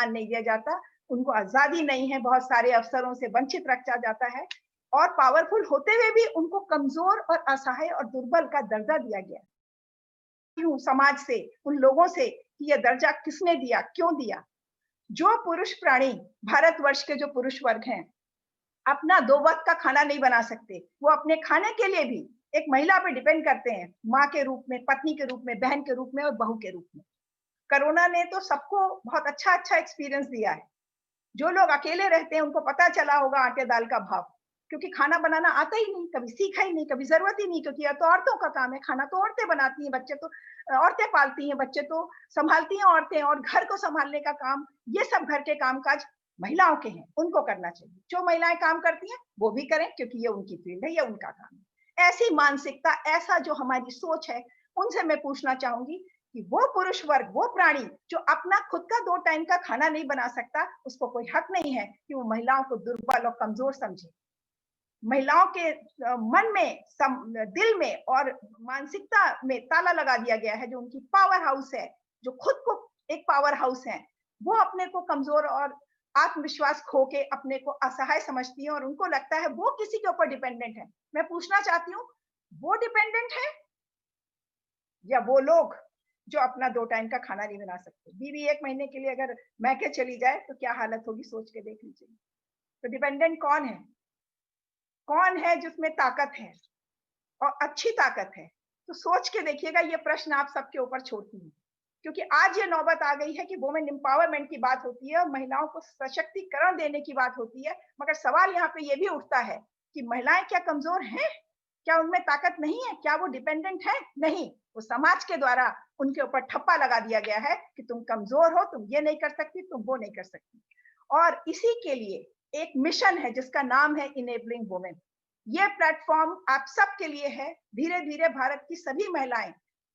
नहीं दिया जाता, उनको आजादी नहीं है, बहुत सारे अवसरों से वंचित रखा जाता है और पावरफुल होते हुए भी उनको कमजोर और असहाय और दुर्बल का दर्जा दिया गया। क्यों समाज से, उन लोगों से कि यह दर्जा किसने दिया, क्यों दिया? जो पुरुष प्राणी, भारतवर्ष के जो पुरुष वर्ग हैं, अपना 2 वक्त का खाना नहीं बना सकते, वो अपने खाने के लिए भी एक महिला पे डिपेंड करते हैं, माँ के रूप में, पत्नी के रूप में, बहन के रूप में और बहू के रूप में। कोरोना ने तो सबको बहुत अच्छा एक्सपीरियंस दिया है। जो लोग अकेले रहते हैं उनको पता चला होगा आटे दाल का भाव, क्योंकि खाना बनाना आता ही नहीं, कभी सीखा ही नहीं, कभी जरूरत ही नहीं, क्योंकि यह तो औरतों का काम है। खाना तो औरतें बनाती हैं, बच्चे तो औरतें पालती हैं, बच्चे तो संभालती हैं औरतें, और घर को संभालने का काम, ये सब घर के कामकाज महिलाओं के हैं, उनको करना चाहिए। जो महिलाएं काम करती हैं वो भी करें, क्योंकि ये उनकी फील्ड है, ये उनका काम है। ऐसी मानसिकता, ऐसा जो हमारी सोच है, उनसे मैं पूछना चाहूंगी कि वो पुरुष वर्ग, वो प्राणी जो अपना खुद का 2 टाइम का खाना नहीं बना सकता, उसको कोई हक नहीं है कि वो महिलाओं को दुर्बल और कमजोर समझे। महिलाओं के मन में, दिल में और मानसिकता में ताला लगा दिया गया है। जो उनकी पावर हाउस है, जो खुद को एक पावर हाउस है, वो अपने को कमजोर और आत्मविश्वास खो के अपने को असहाय समझती है और उनको लगता है वो किसी के ऊपर डिपेंडेंट है। मैं पूछना चाहती हूँ, वो डिपेंडेंट है या वो लोग जो अपना 2 टाइम का खाना नहीं बना सकते? बीवी 1 महीने के लिए अगर मैके चली जाए तो क्या हालत होगी, सोच के देख लीजिए। तो डिपेंडेंट कौन है? कौन है जिसमें ताकत है और अच्छी ताकत है? तो सोच के देखिएगा, ये प्रश्न आप सबके ऊपर छोड़ती हूँ, क्योंकि आज ये नौबत आ गई है कि वुमेन एम्पावरमेंट की बात होती है और महिलाओं को सशक्तिकरण देने की बात होती है, मगर सवाल यहाँ पे ये भी उठता है कि महिलाएं क्या कमजोर हैं? क्या उनमें ताकत नहीं है? क्या वो डिपेंडेंट है? नहीं, वो समाज के द्वारा उनके ऊपर ठप्पा लगा दिया गया है कि तुम कमजोर हो, तुम ये नहीं कर सकती, तुम वो नहीं कर सकती। और इसी के लिए एक मिशन है जिसका नाम है इनेबलिंग वुमेन। ये प्लेटफॉर्म आप सबके लिए है। धीरे धीरे भारत की सभी महिलाएं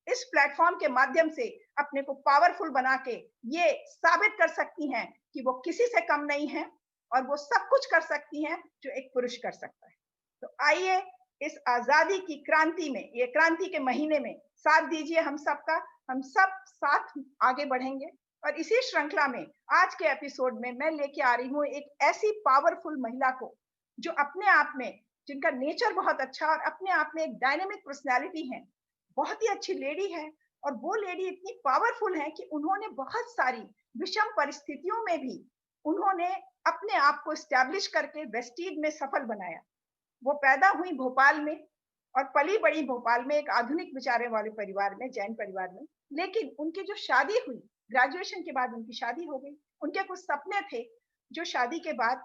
इस प्लेटफॉर्म के माध्यम से अपने को पावरफुल बना के ये साबित कर सकती हैं कि वो किसी से कम नहीं है और वो सब कुछ कर सकती हैं जो एक पुरुष कर सकता है। तो आइए इस आजादी की क्रांति में, ये क्रांति के महीने में साथ दीजिए हम सबका, हम सब साथ आगे बढ़ेंगे। और इसी श्रृंखला में आज के एपिसोड में मैं लेके आ रही हूँ एक ऐसी पावरफुल महिला को जो अपने आप में, जिनका नेचर बहुत अच्छा और अपने आप में एक डायनेमिक पर्सनैलिटी है, बहुत ही अच्छी लेडी है। और वो लेडी इतनी पावरफुल है कि उन्होंने बहुत सारी विषम परिस्थितियों में भी उन्होंने अपने आप को एस्टैब्लिश करके वेस्टीज में सफल बनाया। वो पैदा हुई भोपाल में और पली बड़ी भोपाल में एक आधुनिक विचारों वाले परिवार में, जैन परिवार में। लेकिन उनकी जो शादी हुई, ग्रेजुएशन के बाद उनकी शादी हो गई। उनके कुछ सपने थे जो शादी के बाद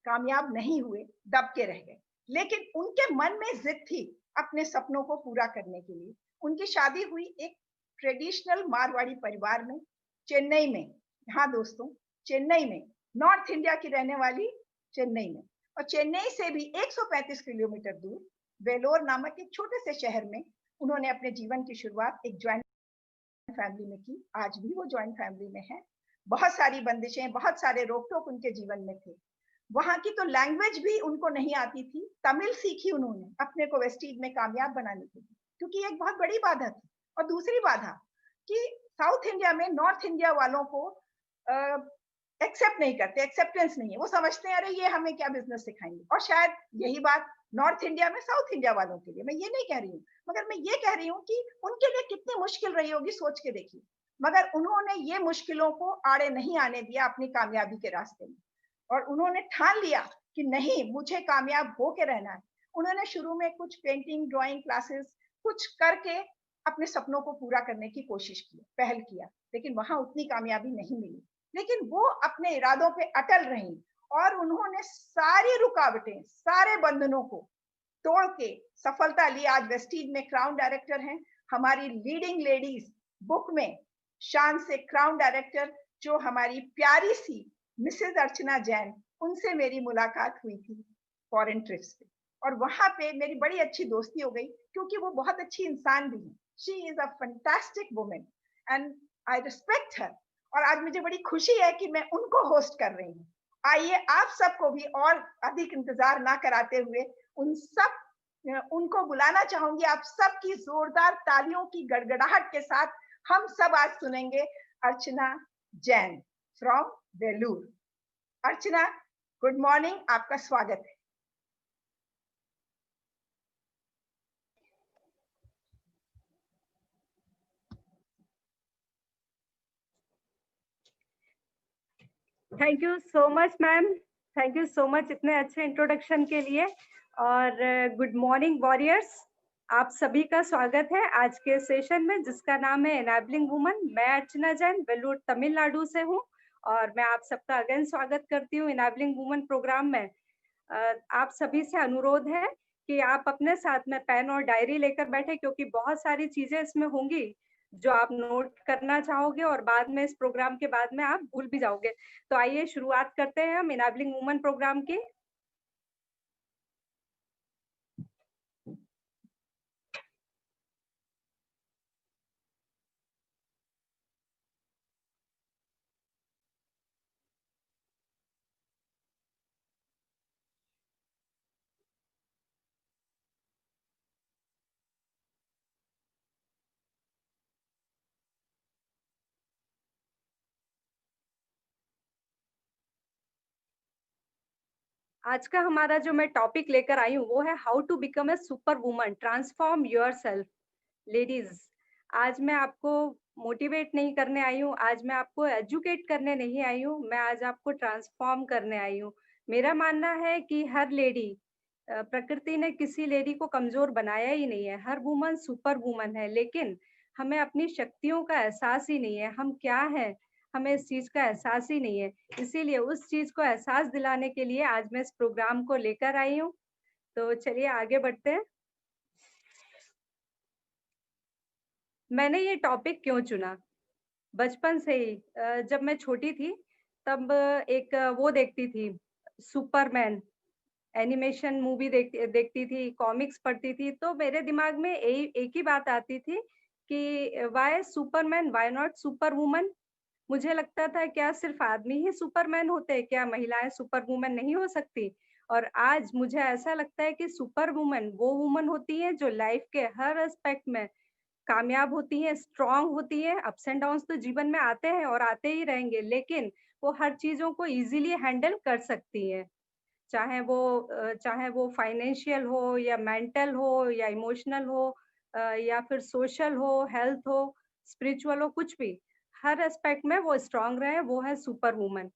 कामयाब नहीं हुए, दब के रह गए। लेकिन उनके मन में जिद थी अपने सपनों को पूरा करने के लिए। उनकी शादी हुई एक ट्रेडिशनल मारवाड़ी परिवार में, चेन्नई में। हाँ दोस्तों, चेन्नई में, नॉर्थ इंडिया की रहने वाली चेन्नई में। और चेन्नई से भी 135 किलोमीटर दूर वेलोर नामक एक छोटे से शहर में उन्होंने अपने जीवन की शुरुआत एक ज्वाइंट फैमिली में की। आज भी वो ज्वाइंट फैमिली में है। बहुत सारी बंदिशें, बहुत सारे रोक टोक उनके जीवन में थे। वहां की तो लैंग्वेज भी उनको नहीं आती थी। तमिल सीखी उन्होंने अपने को वेस्टीज में कामयाब बनाने के लिए, क्योंकि एक बहुत बड़ी बाधा थी। और दूसरी बाधा कि साउथ इंडिया में नॉर्थ इंडिया वालों को एक्सेप्ट नहीं करते, एक्सेप्टेंस नहीं है। वो समझते हैं अरे ये हमें क्या बिजनेस सिखाएंगे। और शायद यही बात नॉर्थ इंडिया में साउथ इंडिया वालों के लिए, मैं ये नहीं कह रही हूँ, मगर मैं ये कह रही हूँ कि उनके लिए कितनी मुश्किल रही होगी, सोच के देखिए। मगर उन्होंने ये मुश्किलों को आड़े नहीं आने दिया अपनी कामयाबी के रास्ते में। और उन्होंने ठान लिया कि नहीं, मुझे कामयाब होके रहना है। उन्होंने शुरू में कुछ पेंटिंग, ड्राइंग क्लासेस कुछ करके अपने सपनों को पूरा करने की कोशिश की, पहल किया, लेकिन वहां उतनी कामयाबी नहीं मिली। लेकिन वो अपने इरादों पे अटल रही और उन्होंने सारी रुकावटें, सारे बंधनों को तोड़ के सफलता ली। आज वेस्टीज में क्राउन डायरेक्टर हैं। हमारी लीडिंग लेडीज बुक में शान से क्राउन डायरेक्टर जो हमारी प्यारी सी मिसेज अर्चना जैन, उनसे मेरी मुलाकात हुई थी फॉरेन ट्रिप्स पे। और वहां पे मेरी बड़ी अच्छी दोस्ती हो गई, क्योंकि वो बहुत अच्छी इंसान भी है। She is a fantastic women and I respect her. और आज मुझे बड़ी खुशी है कि मैं उनको होस्ट कर रही हूँ। आइए आप सबको भी और अधिक इंतजार ना कराते हुए उनको बुलाना चाहूंगी। आप सबकी जोरदार तालियों की गड़गड़ाहट के साथ हम सब आज सुनेंगे Archana Jain. From Vellore. Archana, good morning, आपका स्वागत है। Thank you so much ma'am, thank you so much इतने अच्छे इंट्रोडक्शन के लिए। और गुड मॉर्निंग वॉरियर्स, आप सभी का स्वागत है आज के सेशन में जिसका नाम है एनेबलिंग वुमन। मैं अर्चना जैन वेलूर तमिलनाडु से हूँ और मैं आप सबका अगेन स्वागत करती हूँ एनेबलिंग वुमन प्रोग्राम में। आप सभी से अनुरोध है कि आप अपने साथ में पेन और डायरी लेकर बैठे, क्योंकि बहुत सारी चीजें इसमें होंगी जो आप नोट करना चाहोगे और बाद में इस प्रोग्राम के बाद में आप भूल भी जाओगे। तो आइए शुरुआत करते हैं हम एनेबलिंग वुमन प्रोग्राम की। आज का हमारा जो मैं टॉपिक लेकर आई हूँ वो है how to become a super woman, transform yourself. Ladies, आज मैं आपको मोटिवेट नहीं करने आई हूँ, आज मैं आपको एजुकेट करने नहीं आई हूँ, मैं आज आपको ट्रांसफॉर्म करने आई हूँ। मेरा मानना है कि हर लेडी, प्रकृति ने किसी लेडी को कमजोर बनाया ही नहीं है, हर वुमन सुपर वुमन है। लेकिन हमें अपनी शक्तियों का एहसास ही नहीं है, हम क्या है हमें इस चीज का एहसास ही नहीं है। इसीलिए उस चीज को एहसास दिलाने के लिए आज मैं इस प्रोग्राम को लेकर आई हूँ। तो चलिए आगे बढ़ते हैं। मैंने ये टॉपिक क्यों चुना? बचपन से ही जब मैं छोटी थी तब एक वो देखती थी, सुपरमैन एनिमेशन मूवी देखती थी, कॉमिक्स पढ़ती थी, तो मेरे दिमाग में एक ही बात आती थी कि why Superman, why not super woman. मुझे लगता था क्या सिर्फ आदमी ही सुपरमैन होते हैं, क्या महिलाएं सुपर वुमन नहीं हो सकती? और आज मुझे ऐसा लगता है कि सुपर वुमन वो वुमन होती है जो लाइफ के हर एस्पेक्ट में कामयाब होती है, स्ट्रांग होती है। अप्स एंड डाउन्स तो जीवन में आते हैं और आते ही रहेंगे, लेकिन वो हर चीजों को इजीली हैंडल कर सकती है। चाहे वो फाइनेंशियल हो या मेंटल हो या इमोशनल हो, या फिर सोशल हो, हेल्थ हो, स्पिरिचुअल हो, कुछ भी, हर एस्पेक्ट में वो स्ट्रांग रहे, वो है सुपर वुमन।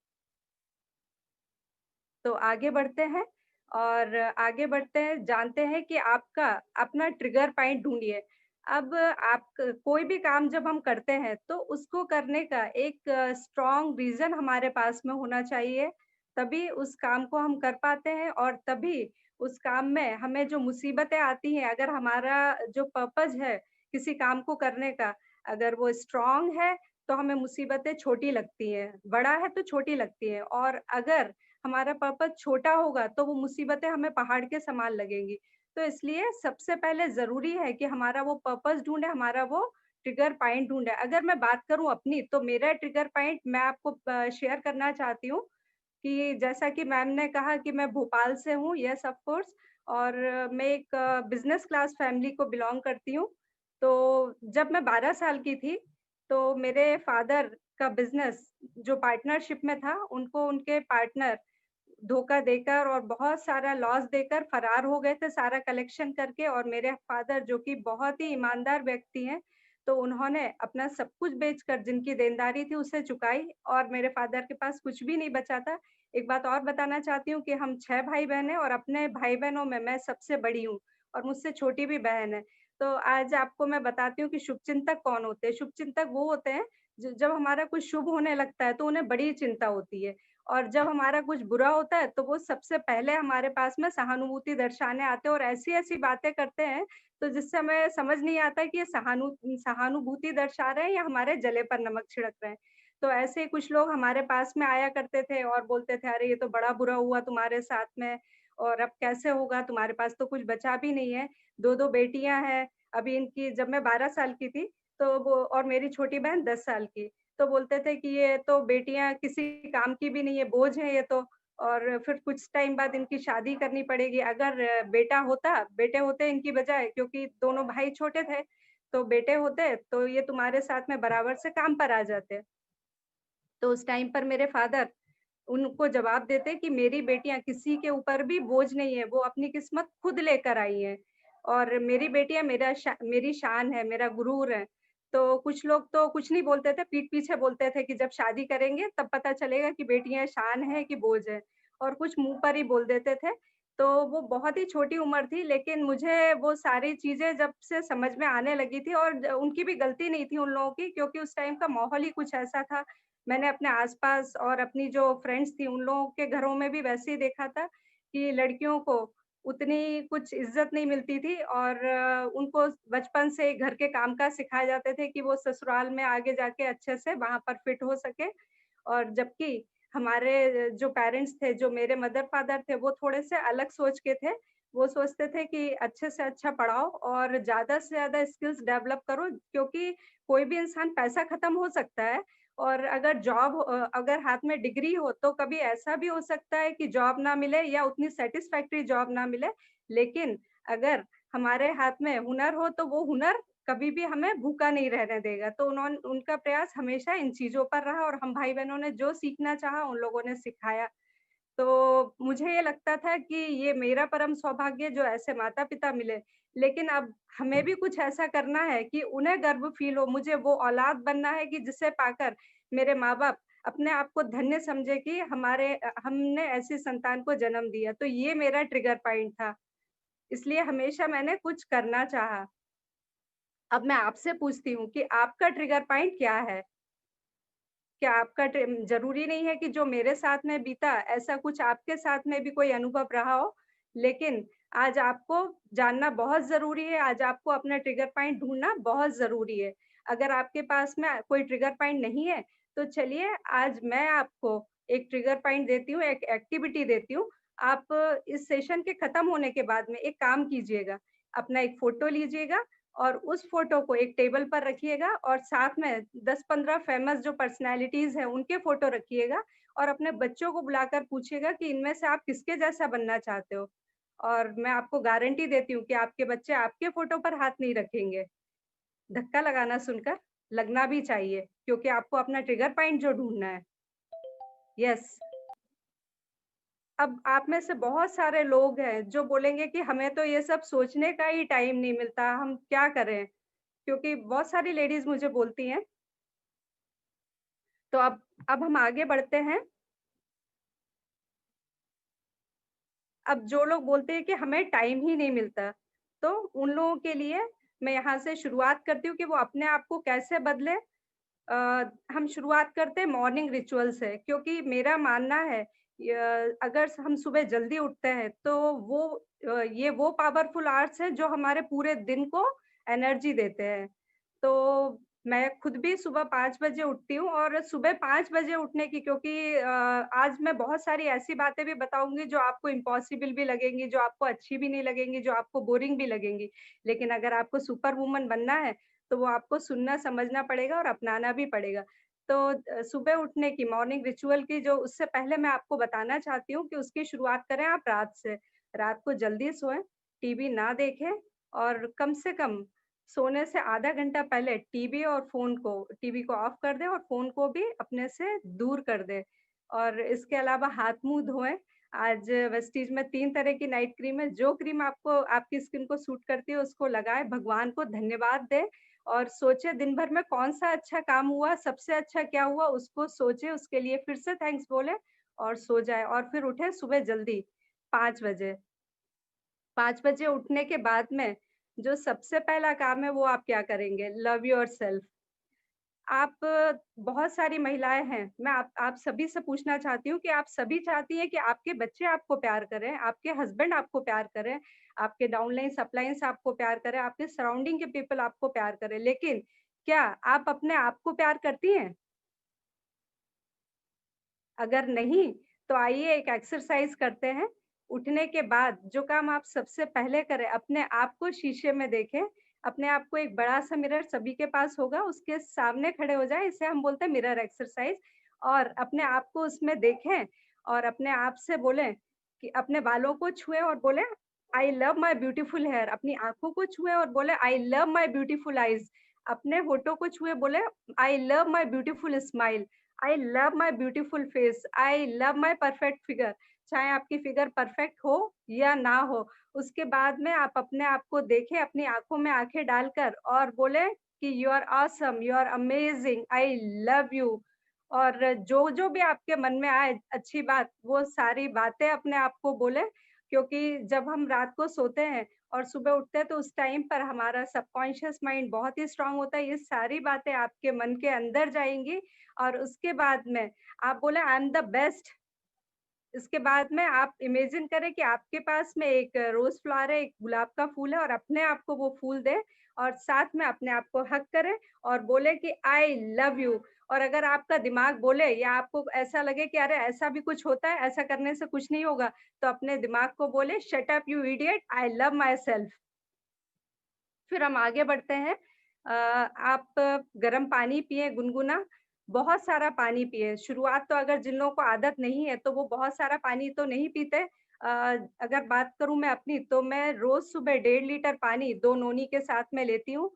तो आगे बढ़ते हैं और आगे बढ़ते हैं, जानते हैं कि आपका अपना ट्रिगर पॉइंट ढूंढिए। अब आप कोई भी काम जब हम करते हैं तो उसको करने का एक स्ट्रॉन्ग रीजन हमारे पास में होना चाहिए, तभी उस काम को हम कर पाते हैं। और तभी उस काम में हमें जो मुसीबतें आती हैं, अगर हमारा जो पर्पज है किसी काम को करने का, अगर वो स्ट्रॉन्ग है तो हमें मुसीबतें छोटी लगती हैं, बड़ा है तो छोटी लगती है। और अगर हमारा पर्पस छोटा होगा तो वो मुसीबतें हमें पहाड़ के समान लगेंगी। तो इसलिए सबसे पहले ज़रूरी है कि हमारा वो पर्पस ढूँढे, हमारा वो ट्रिगर पॉइंट ढूँढे। अगर मैं बात करूँ अपनी, तो मेरा ट्रिगर पॉइंट मैं आपको शेयर करना चाहती हूँ कि जैसा कि मैम ने कहा कि मैं भोपाल से हूँ, येस ऑफ कोर्स, और मैं एक बिज़नेस क्लास फैमिली को बिलॉन्ग करती हूँ। तो जब मैं 12 साल की थी, तो मेरे फादर का बिज़नेस जो पार्टनरशिप में था, उनको उनके पार्टनर धोखा देकर और बहुत सारा लॉस देकर फरार हो गए थे सारा कलेक्शन करके। और मेरे फादर जो कि बहुत ही ईमानदार व्यक्ति हैं, तो उन्होंने अपना सब कुछ बेचकर जिनकी देनदारी थी उसे चुकाई और मेरे फादर के पास कुछ भी नहीं बचा था। एक बात और बताना चाहती हूँ कि हम 6 भाई-बहन हैं और अपने भाई-बहनों में मैं सबसे बड़ी हूँ और मुझसे छोटी भी बहन है। तो आज आपको मैं बताती हूँ कि शुभचिंतक कौन होते हैं। शुभचिंतक वो होते हैं ज जब हमारा कुछ शुभ होने लगता है तो उन्हें बड़ी चिंता होती है। और जब हमारा कुछ बुरा होता है तो वो सबसे पहले हमारे पास में सहानुभूति दर्शाने आते हैं और ऐसी-ऐसी बातें करते हैं, तो जिससे हमें समझ नहीं आता है कि ये सहानुभूति दर्शा रहे हैं या हमारे जले पर नमक छिड़क रहे हैं। तो ऐसे ही कुछ लोग हमारे पास में आया करते थे और बोलते थे, "अरे! ये तो बड़ा बुरा हुआ तुम्हारे साथ में और अब कैसे होगा? तुम्हारे पास तो कुछ बचा भी नहीं है। 2-2 बेटियाँ हैं।" अभी इनकी जब मैं 12 साल की थी, तो वो और मेरी छोटी बहन 10 साल की। तो बोलते थे कि ये तो बेटियाँ किसी काम की भी नहीं है, बोझ है ये तो, और फिर कुछ टाइम बाद इनकी शादी करनी पड़ेगी। अगर बेटे होते इनकी बजाय, क्योंकि दोनों भाई छोटे थे, तो बेटे होते तो ये तुम्हारे साथ में बराबर से काम पर आ जाते। तो उस टाइम पर मेरे फादर उनको जवाब देते कि मेरी बेटियाँ किसी के ऊपर भी बोझ नहीं है, वो अपनी किस्मत खुद लेकर आई हैं और मेरी बेटियाँ मेरी शान है, मेरा गुरूर है। तो कुछ लोग तो कुछ नहीं बोलते थे, पीठ पीछे बोलते थे कि जब शादी करेंगे तब पता चलेगा कि बेटियाँ शान है कि बोझ है और कुछ मुँह पर ही बोल देते थे। तो वो बहुत ही छोटी उम्र थी लेकिन मुझे वो सारी चीज़ें जब से समझ में आने लगी थी और उनकी भी गलती नहीं थी उन लोगों की क्योंकि उस टाइम का माहौल ही कुछ ऐसा था। मैंने अपने आस-पास और अपनी जो फ्रेंड्स थी उन लोगों के घरों में भी वैसे ही देखा था कि लड़कियों को उतनी कुछ इज़्ज़त नहीं मिलती थी और उनको बचपन से घर के काम-काज सिखाए जाते थे कि वो ससुराल में आगे जाके अच्छे से वहाँ पर फिट हो सके और जबकि हमारे जो पेरेंट्स थे, जो मेरे मदर-फादर थे, वो थोड़े-से अलग सोच के थे। वो सोचते थे कि अच्छे से अच्छा पढ़ाओ और ज़्यादा से ज़्यादा स्किल्स डेवलप करो क्योंकि कोई भी इंसान पैसा खत्म हो सकता है और अगर हाथ में डिग्री हो तो कभी ऐसा भी हो सकता है कि जॉब ना मिले या उतनी सैटिस्फैक्टरी जॉब ना मिले। लेकिन अगर हमारे हाथ में हुनर हो तो वो हुनर कभी भी हमें भूखा नहीं रहने देगा। तो उनका प्रयास हमेशा इन चीज़ों पर रहा और हम भाई-बहनों ने जो सीखना चाहा उन लोगों ने सिखाया। तो मुझे ये लगता था कि ये मेरा परम सौभाग्य जो ऐसे माता-पिता मिले। लेकिन अब हमें भी कुछ ऐसा करना है कि उन्हें गर्व फ़ील हो, मुझे वो औलाद बनना है कि जिसे पाकर मेरे माँ-बाप अपने आप को धन्य समझे कि हमने ऐसी संतान को जन्म दिया। तो ये मेरा ट्रिगर पॉइंट था। इसलिए हमेशा मैंने कुछ करना चाहा। अब मैं आपसे पूछती हूँ कि आपका ट्रिगर पॉइंट क्या है? क्या आपका ज़रूरी नहीं है कि जो मेरे साथ में बीता, ऐसा कुछ आपके साथ में भी कोई अनुभव रहा हो, लेकिन आज आपको जानना बहुत ज़रूरी है, आज आपको अपना ट्रिगर पॉइंट ढूँढना बहुत ज़रूरी है। अगर आपके पास में कोई ट्रिगर पॉइंट नहीं है, तो चलिए आज मैं आपको एक ट्रिगर पॉइंट देती हूँ, एक एक्टिविटी देती हूँ। आप इस सेशन के खत्म होने के बाद में एक काम कीजिएगा, अपना एक फ़ोटो लीजिएगा और उस फ़ोटो को एक टेबल पर रखिएगा और साथ में 10-15 फ़ेमस जो पर्सनैलिटीज़ हैं, उनके फ़ोटो रखिएगा और अपने बच्चों को बुलाकर पूछिएगा कि इनमें से आप किसके जैसा बनना चाहते हो? और मैं आपको गारंटी देती हूँ कि आपके बच्चे आपके फ़ोटो पर हाथ नहीं रखेंगे। धक्का लगाना सुनकर, लगना भी चाहिए क्योंकि आपको अपना ट्रिगर पॉइंट जो ढूँढना है। यस। अब आप में से बहुत सारे लोग हैं जो बोलेंगे कि हमें तो ये सब सोचने का ही टाइम नहीं मिलता, हम क्या करें? क्योंकि बहुत सारी लेडीज़ मुझे बोलती हैं। तो अब हम आगे बढ़ते हैं। अब जो लोग बोलते हैं कि हमें टाइम ही नहीं मिलता, तो उन लोगों के लिए मैं यहाँ से शुरुआत करती हूँ कि वो अपने आप को कैसे बदलें। हम शुरुआत करते हैं मॉर्निंग रिचुअल से क्योंकि मेरा मानना है अगर हम सुबह जल्दी उठते हैं तो ये वो पावरफुल आवर्स हैं जो हमारे पूरे दिन को एनर्जी देते हैं। तो मैं खुद भी सुबह 5 बजे उठती हूँ और सुबह 5 बजे उठने की क्योंकि आज मैं बहुत सारी ऐसी बातें भी बताऊँगी जो आपको इम्पॉसिबल भी लगेंगी, जो आपको अच्छी भी नहीं लगेंगी, जो आपको बोरिंग भी लगेंगी। लेकिन अगर आपको सुपर वुमन बनना है तो वो आपको सुनना समझना पड़ेगा और अपनाना भी पड़ेगा। तो सुबह उठने की मॉर्निंग रिचुअल की जो उससे पहले मैं आपको बताना चाहती हूँ कि उसकी शुरुआत करें आप रात से। रात को जल्दी सोएँ, टीवी ना देखें और कम से कम सोने से आधा घंटा पहले टीवी को ऑफ कर दें और फ़ोन को भी अपने से दूर कर दें। और इसके अलावा हाथ-मुँह धोएँ। आज वेस्टीज में 3 तरह की नाइट क्रीम है, जो क्रीम आपको आपकी स्किन को सूट करती है उसको लगाएँ, भगवान को धन्यवाद दें और सोचे दिन भर में कौन-सा अच्छा काम हुआ, सबसे अच्छा क्या हुआ उसको सोचे, उसके लिए फिर से थैंक्स बोले और सो जाएँ और फिर उठे सुबह जल्दी 5 बजे। 5 बजे उठने के बाद में जो सबसे पहला काम है वो आप क्या करेंगे? Love yourself. आप बहुत सारी महिलाएँ हैं, मैं आप सभी से पूछना चाहती हूँ कि आप सभी चाहती हैं कि आपके बच्चे आपको प्यार करें, आपके हस्बैंड आपको प्यार करें, आपके डाउनलाइन्स, अपलाइन्स आपको प्यार करें, आपके सराउंडिंग के पीपल आपको प्यार करें। लेकिन क्या आप अपने आप को प्यार करती हैं? अगर नहीं, तो आइए एक एक्सरसाइज़ करते हैं। उठने के बाद जो काम आप सबसे पहले करें, अपने आप को शीशे में देखें। अपने आप को एक बड़ा-सा मिरर सभी के पास होगा, उसके सामने खड़े हो जाएँ, इसे हम बोलते हैं मिरर एक्सरसाइज़ और अपने आप को उसमें देखें और अपने आप से बोलें कि अपने बालों को छुएँ और बोलें, I love my beautiful hair. अपनी आँखों को छुएँ और बोलें, I love my beautiful eyes. अपने होठों को छुए बोलें, I love my beautiful smile. I love my beautiful face, I love my perfect figure. चाहे आपकी फिगर परफेक्ट हो या ना हो, उसके बाद में आप अपने आप को देखें, अपनी आँखों में आँखें डालकर और बोले कि you are awesome, you are amazing, I love you. और जो-जो भी आपके मन में आए अच्छी बात, वो सारी बातें अपने आप को बोले, क्योंकि जब हम रात को सोते हैं और सुबह उठते हैं तो उस टाइम पर हमारा सबकॉन्शियस माइंड बहुत ही स्ट्रॉन्ग होता है। ये सारी बातें आपके मन के अंदर जाएँगी और उसके बाद में आप बोले आई एम द बेस्ट। इसके बाद में आप इमेजिन करें कि आपके पास में एक रोज़ फ्लावर है, एक गुलाब का फूल है और अपने आप को वो फूल दें और साथ में अपने आप को हग करें और बोले कि आई लव यू। और अगर आपका दिमाग बोले या आपको ऐसा लगे कि अरे ऐसा भी कुछ होता है, ऐसा करने से कुछ नहीं होगा, तो अपने दिमाग को बोले shut up you idiot, I love my self. फिर हम आगे बढ़ते हैं। आप गर्म पानी पिएँ गुनगुना, बहुत सारा पानी पिएँ। शुरुआत तो अगर जिन लोगों को आदत नहीं है, तो वो बहुत सारा पानी तो नहीं पीते। अगर बात करूँ मैं अपनी, तो मैं रोज़ सुबह 1.5 लीटर पानी 2 नोनी के साथ में लेती हूँ।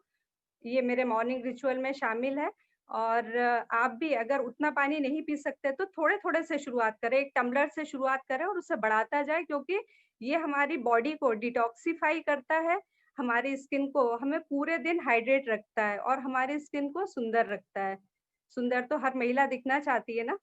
ये मेरे मॉर्निंग रिचुअल में शामिल है। और आप भी अगर उतना पानी नहीं पी सकते, तो थोड़े-थोड़े से शुरुआत करें, 1 टम्बलर से शुरुआत करें और उसे बढ़ाता जाएँ, क्योंकि ये हमारी बॉडी को डिटॉक्सिफ़ाई करता है, हमारी स्किन को हमें पूरे दिन हाइड्रेट रखता है और हमारी स्किन को सुंदर रखता है। सुंदर तो हर महिला दिखना चाहती है ना?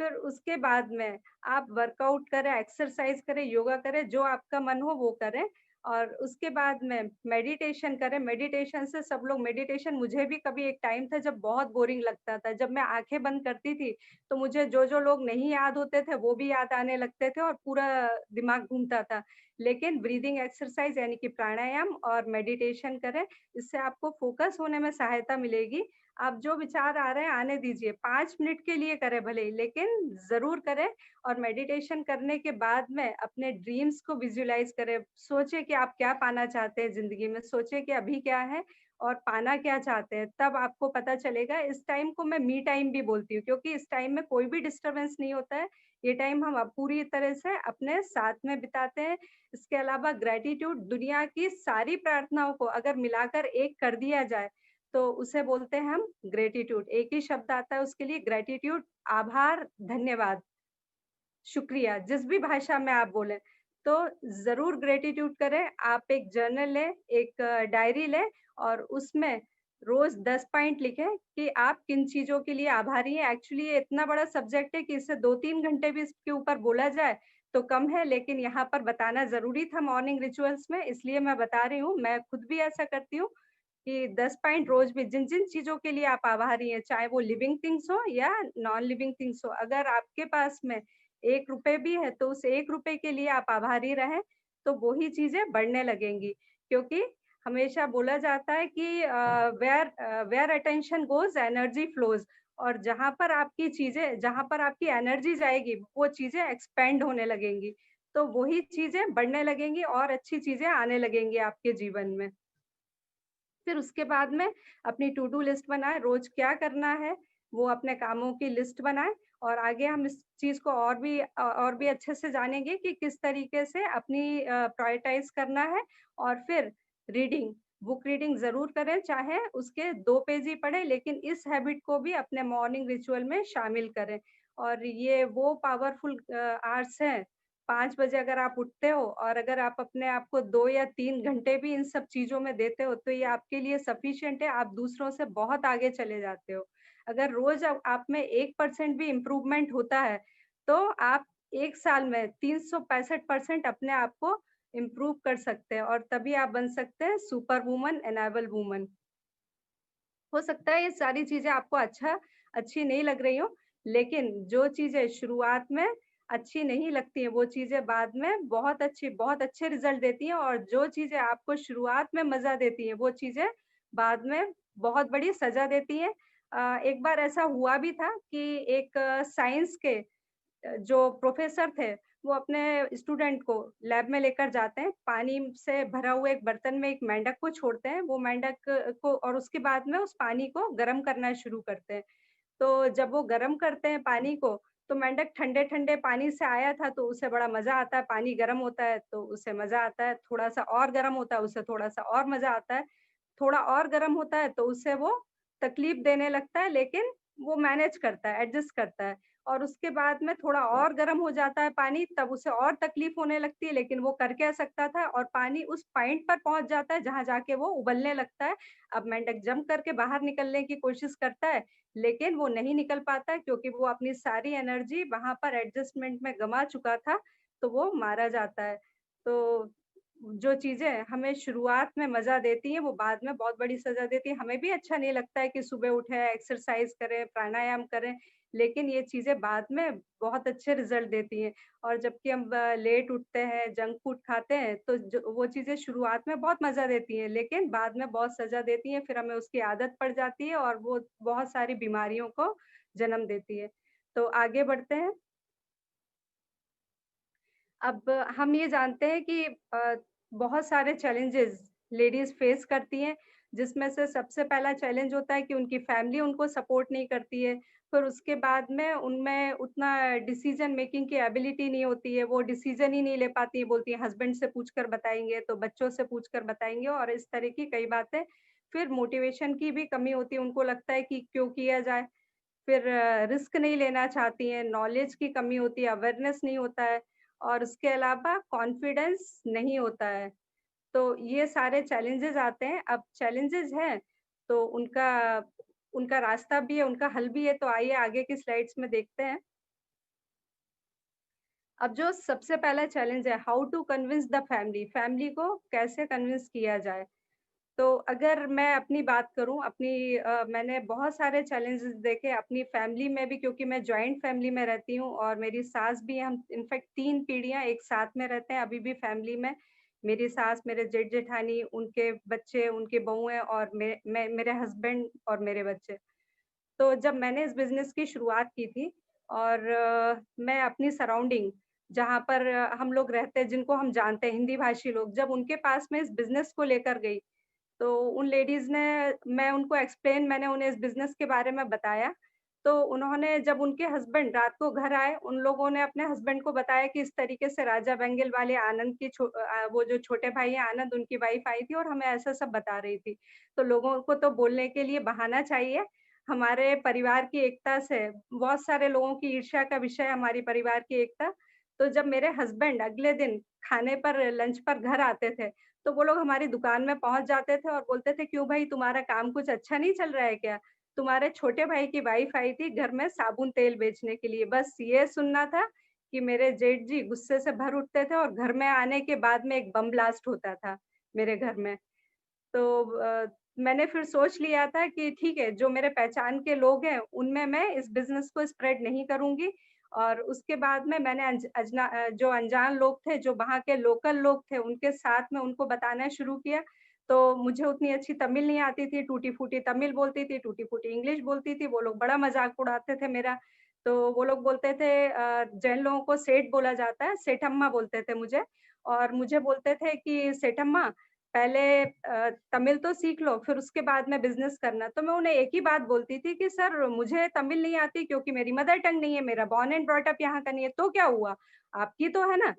फिर उसके बाद में आप वर्कआउट करें, एक्सरसाइज़ करें, योगा करें, जो आपका मन हो वो करें और उसके बाद में मेडिटेशन करें। मेडिटेशन से सब लोग मेडिटेशन, मुझे भी कभी एक टाइम था जब बहुत बोरिंग लगता था। जब मैं आँखें बंद करती थी, तो मुझे जो-जो लोग नहीं याद होते थे, वो भी याद आने लगते थे और पूरा दिमाग घूमता था। लेकिन ब्रीथिंग एक्सरसाइज़ यानी कि प्राणायाम और मेडिटेशन करें, इससे आपको फ़ोकस होने में सहायता मिलेगी। आप जो विचार आ रहे हैं आने दीजिए, 5 मिनट के लिए करें भले ही, लेकिन ज़रूर करें। और मेडिटेशन करने के बाद में अपने ड्रीम्स को विज़ुअलाइज़ करें। सोचिए कि आप क्या पाना चाहते हैं ज़िंदगी में, सोचिए कि अभी क्या है और पाना क्या चाहते हैं, तब आपको पता चलेगा। इस टाइम को मैं मी टाइम भी बोलती हूँ, क्योंकि इस टाइम में कोई भी डिस्टर्बेंस नहीं होता है। ये टाइम हम अब पूरी तरह से अपने साथ में बिताते हैं। इसके अलावा ग्रैटिट्यूड, दुनिया की सारी प्रार्थनाओं को अगर मिलाकर एक कर दिया जाए, तो उसे बोलते हैं हम ग्रैटिट्यूड। एक ही शब्द आता है उसके लिए, ग्रैटिट्यूड, आभार, धन्यवाद, शुक्रिया, जिस भी भाषा में आप बोलें। तो ज़रूर ग्रैटिट्यूड करें। आप एक जर्नल लें, एक डायरी लें और उसमें रोज़ 10 पॉइंट लिखें कि आप किन चीज़ों के लिए आभारी हैं। एक्चुअली ये इतना बड़ा सब्जेक्ट है कि इसे 2-3 घंटे भी इसके ऊपर बोला जाए तो कम है, लेकिन यहाँ पर बताना ज़रूरी था मॉर्निंग रिचुअल्स में, इसलिए मैं बता रही हूँ। मैं खुद भी ऐसा करती हूँ कि 10 पॉइंट रोज़ भी जिन-जिन चीज़ों के लिए आप आभारी हैं, चाहे वो लिविंग थिंग्स हो या नॉन लिविंग थिंग्स हो। अगर आपके पास में ₹1 भी है, तो उस ₹1 के लिए आप आभारी रहें, तो वो ही चीज़ें बढ़ने लगेंगी। क्योंकि हमेशा बोला जाता है कि where attention goes energy flows. और जहाँ पर आपकी एनर्जी जाएगी, वो चीज़ें एक्सपेंड होने लगेंगी। तो वही चीज़ें बढ़ने लगेंगी और अच्छी चीज़ें आने लगेंगी आपके जीवन में। फिर उसके बाद में अपनी टू डू लिस्ट बनाएँ, रोज़ क्या करना है, वो अपने कामों की लिस्ट बनाएँ और आगे हम इस चीज़ को और भी अच्छे से जानेंगे कि किस तरीके से अपनी प्रायोरिटाइज़ करना है। और फिर रीडिंग, बुक रीडिंग ज़रूर करें, चाहे उसके 2 पेज ही पढ़ें, लेकिन इस हैबिट को भी अपने मॉर्निंग रिचुअल में शामिल करें। और ये वो पावरफुल आवर्स हैं, 5 बजे अगर आप उठते हो और अगर आप अपने आप को 2 या 3 घंटे भी इन सब चीज़ों में देते हो, तो ये आपके लिए सफिशिएंट है, आप दूसरों से बहुत आगे चले जाते हो। अगर रोज़ आप में 1% भी इम्प्रूवमेंट होता है, तो आप 1 साल में 365% अपने आप को इम्प्रूव कर सकते हैं और तभी आप बन सकते हैं सुपर वुमन, एनेबल वुमन। हो सकता है ये सारी चीज़ें आपको अच्छी नहीं लग रही हों, लेकिन जो चीज़ें शुरुआत में अच्छी नहीं लगती हैं, वो चीज़ें बाद में बहुत अच्छे रिज़ल्ट देती हैं और जो चीज़ें आपको शुरुआत में मज़ा देती हैं, वो चीज़ें बाद में बहुत बड़ी सज़ा देती हैं। एक बार ऐसा हुआ भी था कि एक साइंस के जो प्रोफ़ेसर थे, वो अपने स्टूडेंट को लैब में लेकर जाते हैं, पानी से भरा हुआ एक बर्तन में एक मेंढक को छोड़ते हैं, वो मेंढक को और उसके बाद में उस पानी को गरम करना शुरू करते हैं। तो जब वो गरम करते हैं पानी को, तो मेंढक ठंडे-ठंडे पानी से आया था, तो उसे बड़ा मज़ा आता है, पानी गरम होता है, तो उसे मज़ा आता है, थोड़ा-सा और गरम होता है, उसे थोड़ा-सा और मज़ा आता है, थोड़ा और गरम होता है, तो उसे वो तकलीफ़ देने लगता है, लेकिन वो मैनेज करता है, एडजस्ट करता है और उसके बाद में थोड़ा और गर्म हो जाता है पानी, तब उसे और तकलीफ होने लगती है, लेकिन वो कर क्या सकता था और पानी उस पॉइंट पर पहुँच जाता है जहाँ जाके वो उबलने लगता है। अब मेंढक जंप करके बाहर निकलने की कोशिश करता है, लेकिन वो नहीं निकल पाता है क्योंकि वो अपनी सारी एनर्जी वहाँ पर एडजस्टमेंट में गँवा चुका था, तो वो मारा जाता है। तो जो चीज़ें हमें शुरुआत में मज़ा देती हैं, वो बाद में बहुत बड़ी सज़ा देती हैं। हमें भी अच्छा नहीं लगता है कि सुबह उठे, एक्सरसाइज़ करें, प्राणायाम करें, लेकिन ये चीज़ें बाद में बहुत अच्छे रिज़ल्ट देती हैं। और जबकि हम लेट उठते हैं, जंक फूड खाते हैं, तो जो वो चीज़ें शुरुआत में बहुत मज़ा देती हैं, लेकिन बाद में बहुत सज़ा देती हैं, फिर हमें उसकी आदत पड़ जाती है और वो बहुत सारी बीमारियों को जन्म देती है। तो आगे बढ़ते हैं। अब हम ये जानते हैं कि बहुत सारे चैलेंजेस लेडीज़ फेस करती हैं, जिसमें से सबसे पहला चैलेंज होता है कि उनकी फैमिली उनको सपोर्ट नहीं करती है। फिर उसके बाद में उनमें उतना डिसीज़न मेकिंग की एबिलिटी नहीं होती है, वो डिसीज़न ही नहीं ले पाती हैं, बोलती हैं हस्बैंड से पूछ कर बताएँगे, तो बच्चों से पूछ कर बताएँगे और इस तरह की कई बातें। फिर मोटिवेशन की भी कमी होती है, उनको लगता है कि क्यों किया जाए? फिर रिस्क नहीं लेना चाहती हैं, नॉलेज की कमी होती है, अवेयरनेस नहीं होता है और उसके अलावा कॉन्फिडेंस नहीं होता है। तो ये सारे चैलेंजेज़ आते हैं। अब चैलेंजेज़ हैं, तो उनका उनका रास्ता भी है, उनका हल भी है, तो आइए आगे की स्लाइड्स में देखते हैं। अब जो सबसे पहला चैलेंज है, how to convince the family, family को कैसे कन्विंस किया जाए? तो अगर मैं अपनी बात करूँ, मैंने बहुत सारे चैलेंजेस देखे अपनी फैमिली में भी क्योंकि मैं जॉइंट फैमिली में रहती हूँ और मेरी सास भी है, हम इनफैक्ट 3 पीढ़ियाँ एक साथ में रहते हैं अभी भी फैमिली में। मेरी सास, मेरे जेठ-जेठानी, उनके बच्चे, उनकी बहुएँ और मैं मेरे हस्बैंड और मेरे बच्चे। तो जब मैंने इस बिज़नेस की शुरुआत की थी और मैं अपनी सराउंडिंग जहाँ पर हम लोग रहते हैं, जिनको हम जानते हैं हिंदी भाषी लोग, जब उनके पास में इस बिज़नेस को लेकर गई, तो उन लेडीज़ ने मैंने उन्हें इस बिज़नेस के बारे में बताया, तो उन्होंने जब उनके हस्बैंड रात को घर आए, उन लोगों ने अपने हस्बैंड को बताया कि इस तरीके से राजा बेंगिल वाले आनंद की वो जो छोटे भाई हैं आनंद, उनकी वाइफ़ आई थी और हमें ऐसा सब बता रही थी। तो लोगों को तो बोलने के लिए बहाना चाहिए, हमारे परिवार की एकता से बहुत सारे लोगों की ईर्ष्या का विषय है हमारी परिवार की एकता। तो जब मेरे हस्बैंड अगले दिन खाने पर लंच पर घर आते थे, तो वो लोग हमारी दुकान में पहुँच जाते थे और बोलते थे, "क्यों भाई तुम्हारा काम कुछ अच्छा नहीं चल रहा है क्या? तुम्हारे छोटे भाई की वाइफ़ आई थी घर में साबुन तेल बेचने के लिए।" बस ये सुनना था कि मेरे जेठ जी गुस्से से भर उठते थे और घर में आने के बाद में एक बम ब्लास्ट होता था मेरे घर में। तो मैंने फिर सोच लिया था कि ठीक है, जो मेरे पहचान के लोग हैं, उनमें मैं इस बिज़नेस को स्प्रेड नहीं करूँगी और उसके बाद में मैंने जो अनजान लोग थे, जो वहाँ के लोकल लोग थे, उनके साथ में उनको बताना शुरू किया। तो मुझे उतनी अच्छी तमिल नहीं आती थी, टूटी-फूटी तमिल बोलती थी, टूटी-फूटी इंग्लिश बोलती थी, वो लोग बड़ा मज़ाक उड़ाते थे मेरा। तो वो लोग बोलते थे जैन लोगों को सेठ बोला जाता है, सेठम्मा बोलते थे मुझे और मुझे बोलते थे कि सेठम्मा पहले तमिल तो सीख लो, फिर उसके बाद में बिज़नेस करना। तो मैं उन्हें एक ही बात बोलती थी कि सर मुझे तमिल नहीं आती क्योंकि मेरी मदर टंग नहीं है, मेरा बॉर्न एंड ब्रॉट अप यहाँ का नहीं है, तो क्या हुआ? आपकी तो है ना।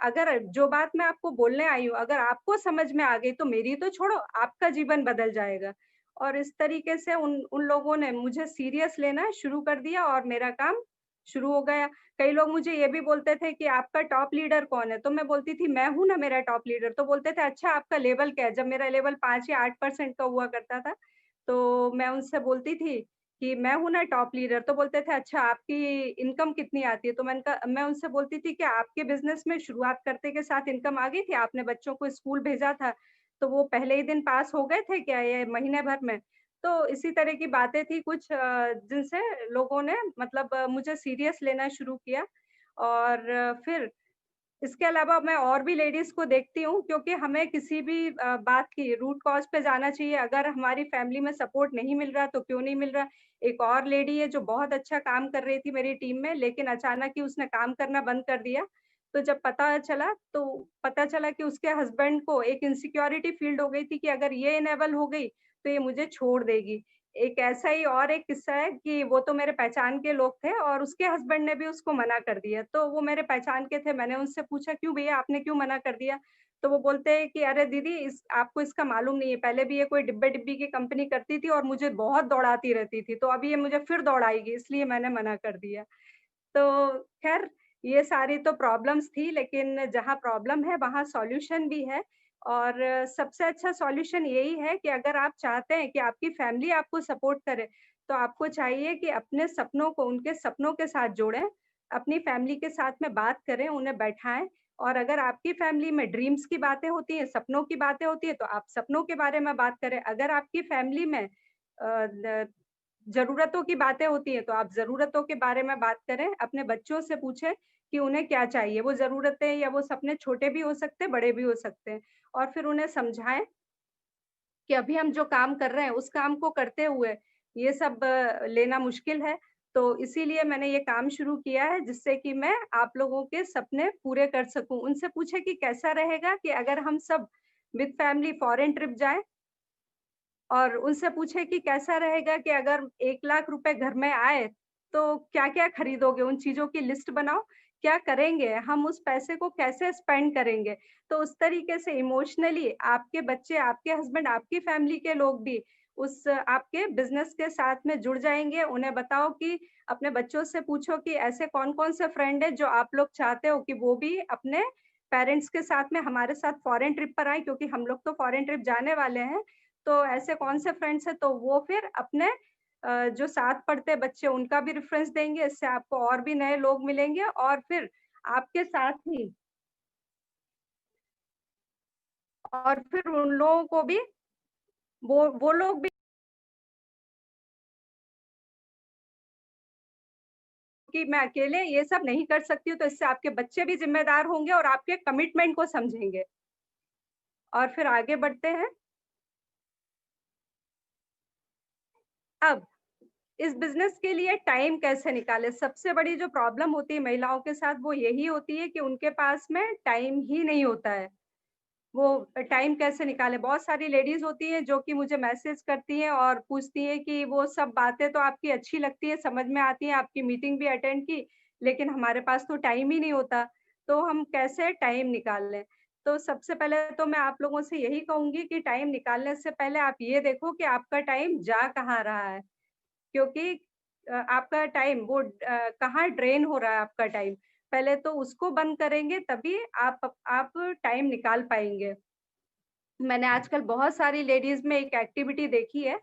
अगर जो बात मैं आपको बोलने आई हूँ, अगर आपको समझ में आ गई तो मेरी तो छोड़ो, आपका जीवन बदल जाएगा। और इस तरीके से उन उन लोगों ने मुझे सीरियस लेना शुरू कर दिया और मेरा काम शुरू हो गया। कई लोग मुझे ये भी बोलते थे कि आपका टॉप लीडर कौन है? तो मैं बोलती थी मैं हूँ ना मेरा टॉप लीडर। तो बोलते थे अच्छा आपका लेवल क्या है? जब मेरा लेवल 5 या 8% का हुआ करता था, तो मैं उनसे बोलती थी कि मैं हूँ ना टॉप लीडर। तो बोलते थे अच्छा आपकी इनकम कितनी आती है? तो मैं उनसे बोलती थी कि आपके बिज़नेस में शुरुआत करते के साथ इनकम आ गई थी? आपने बच्चों को स्कूल भेजा था, तो वो पहले ही दिन पास हो गए थे क्या ये महीने भर में? तो इसी तरह की बातें थी कुछ जिनसे लोगों ने मतलब मुझे सीरियस लेना शुरू किया और फिर इसके अलावा मैं और भी लेडीज़ को देखती हूँ क्योंकि हमें किसी भी बात की रूट कॉज़ पे जाना चाहिए। अगर हमारी फैमिली में सपोर्ट नहीं मिल रहा तो क्यों नहीं मिल रहा? एक और लेडी है जो बहुत अच्छा काम कर रही थी मेरी टीम में लेकिन अचानक ही उसने काम करना बंद कर दिया। तो जब पता चला कि उसके हस्बैंड को एक इनसिक्योरिटी फ़ील हो गई थी कि अगर ये इनेबल हो गई, तो ये मुझे छोड़ देगी। एक ऐसा ही और एक किस्सा है कि वो तो मेरे पहचान के लोग थे और उसके हस्बैंड ने भी उसको मना कर दिया। तो वो मेरे पहचान के थे, मैंने उनसे पूछा, "क्यों भैया आपने क्यों मना कर दिया?" तो वो बोलते हैं कि अरे दीदी इस आपको इसका मालूम नहीं है, पहले भी ये कोई डिब्बे-डिब्बी की कंपनी करती थी और मुझे बहुत दौड़ाती रहती थी, तो अब ये मुझे फिर दौड़ाएगी इसलिए मैंने मना कर दिया। तो ख़ैर ये सारी तो प्रॉब्लम्स थी, लेकिन जहाँ प्रॉब्लम है वहाँ सॉल्यूशन भी है और सबसे अच्छा सॉल्यूशन यही है कि अगर आप चाहते हैं कि आपकी फैमिली आपको सपोर्ट करे, तो आपको चाहिए कि अपने सपनों को उनके सपनों के साथ जोड़ें, अपनी फैमिली के साथ में बात करें, उन्हें बैठाएँ और अगर आपकी फैमिली में ड्रीम्स की बातें होती हैं, सपनों की बातें होती हैं, तो आप सपनों के बारे में बात करें। अगर आपकी फैमिली में द ज़रूरतों की बातें होती हैं, तो आप ज़रूरतों के बारे में बात करें, अपने बच्चों से पूछें कि उन्हें क्या चाहिए, वो ज़रूरतें या वो सपने छोटे भी हो सकते हैं, बड़े भी हो सकते हैं और फिर उन्हें समझाएँ कि अभी हम जो काम कर रहे हैं, उस काम को करते हुए ये सब लेना मुश्किल है, तो इसीलिए मैंने ये काम शुरू किया है, जिससे कि मैं आप लोगों के सपने पूरे कर सकूँ। उनसे पूछें कि कैसा रहेगा कि अगर हम सब विद फैमिली फॉरेन ट्रिप जाएँ और उनसे पूछे कि कैसा रहेगा कि अगर 1 लाख रुपए घर में आए, तो क्या-क्या खरीदोगे? उन चीज़ों की लिस्ट बनाओ, क्या करेंगे? हम उस पैसे को कैसे स्पेंड करेंगे? तो उस तरीके से इमोशनली आपके बच्चे, आपके हस्बैंड, आपकी फैमिली के लोग भी उस आपके बिज़नेस के साथ में जुड़ जाएँगे। उन्हें बताओ कि अपने बच्चों से पूछो कि ऐसे कौन-कौन से फ्रेंड हैं जो आप लोग चाहते हो कि वो भी अपने पेरेंट्स के साथ में हमारे साथ फॉरेन ट्रिप पर आएँ क्योंकि हम लोग तो फॉरेन ट्रिप जाने वाले हैं। तो ऐसे कौन से फ्रेंड्स हैं, तो वो फिर अपने जो साथ पढ़ते बच्चे उनका भी रेफ़रेंस देंगे, इससे आपको और भी नए लोग मिलेंगे और फिर आपके साथ ही और फिर उन लोगों को भी वो लोग भी कि मैं अकेले ये सब नहीं कर सकती हूँ, तो इससे आपके बच्चे भी ज़िम्मेदार होंगे और आपके कमिटमेंट को समझेंगे। और फिर आगे बढ़ते हैं। अब इस बिज़नेस के लिए टाइम कैसे निकालें? सबसे बड़ी जो प्रॉब्लम होती है महिलाओं के साथ वो यही होती है कि उनके पास में टाइम ही नहीं होता है। वो टाइम कैसे निकालें? बहुत सारी लेडीज़ होती हैं जो कि मुझे मैसेज करती हैं और पूछती हैं कि वो सब बातें तो आपकी अच्छी लगती है, समझ में आती हैं, आपकी मीटिंग भी अटेंड की, लेकिन हमारे पास तो टाइम ही नहीं होता, तो हम कैसे टाइम निकाल लें? तो सबसे पहले तो मैं आप लोगों से यही कहूँगी कि टाइम निकालने से पहले आप ये देखो कि आपका टाइम जा कहाँ रहा है। क्योंकि आपका टाइम वो कहाँ ड्रेन हो रहा है आपका टाइम, पहले तो उसको बंद करेंगे तभी आप टाइम निकाल पाएँगे। मैंने आजकल बहुत सारी लेडीज़ में एक एक्टिविटी देखी है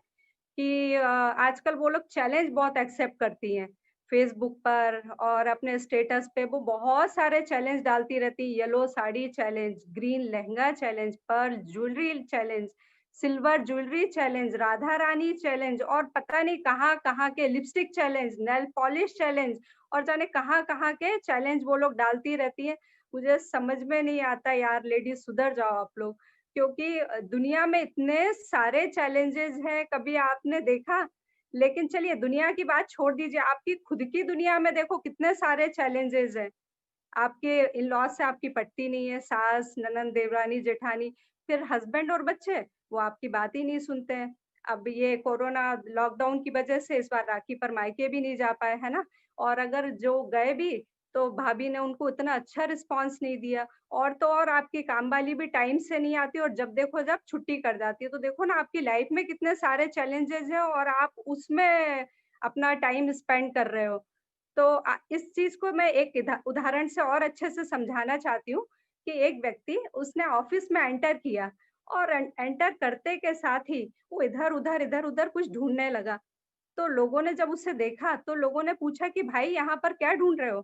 कि आजकल वो लोग चैलेंज बहुत एक्सेप्ट करती हैं। फ़ेसबुक पर और अपने स्टेटस पे वो बहुत सारे चैलेंज डालती रहती हैं, yellow sari challenge, green lehenga challenge, pearl jewellery challenge, silver jewellery challenge, Radha Rani challenge और पता नहीं कहाँ-कहाँ के lipstick challenge, nail polish challenge और जाने कहाँ-कहाँ के चैलेंज वो लोग डालती रहती हैं। मुझे समझ में नहीं आता यार लेडीज़ सुधर जाओ आप लोग। क्योंकि दुनिया में इतने सारे चैलेंजेस हैं, कभी आपने देखा? लेकिन चलिए दुनिया की बात छोड़ दीजिए, आपकी खुद की दुनिया में देखो कितने सारे चैलेंजेस हैं। आपके इन-लॉज़ से आपकी पटती नहीं है, सास, ननंद, देवरानी, जेठानी, फिर हस्बैंड और बच्चे, वो आपकी बात ही नहीं सुनते हैं। अब ये कोरोना लॉकडाउन की वजह से इस बार राखी पर मायके भी नहीं जा पाए, है ना? और अगर जो गए भी, तो भाभी ने उनको इतना अच्छा रिस्पॉन्स नहीं दिया और तो और आपकी काम वाली भी टाइम से नहीं आती और जब देखो जब छुट्टी कर जाती है। तो देखो ना आपकी लाइफ में कितने सारे चैलेंजेज़ हैं और आप उसमें अपना टाइम स्पेंड कर रहे हो। तो इस चीज़ को मैं एक उदाहरण से और अच्छे से समझाना चाहती हूँ कि एक व्यक्ति उसने ऑफ़िस में एंटर किया और एंटर करते के साथ ही वो इधर-उधर, इधर-उधर कुछ ढूँढने लगा। तो लोगों ने जब उसे देखा तो लोगों ने पूछा कि भाई यहाँ पर क्या ढूँढ रहे हो?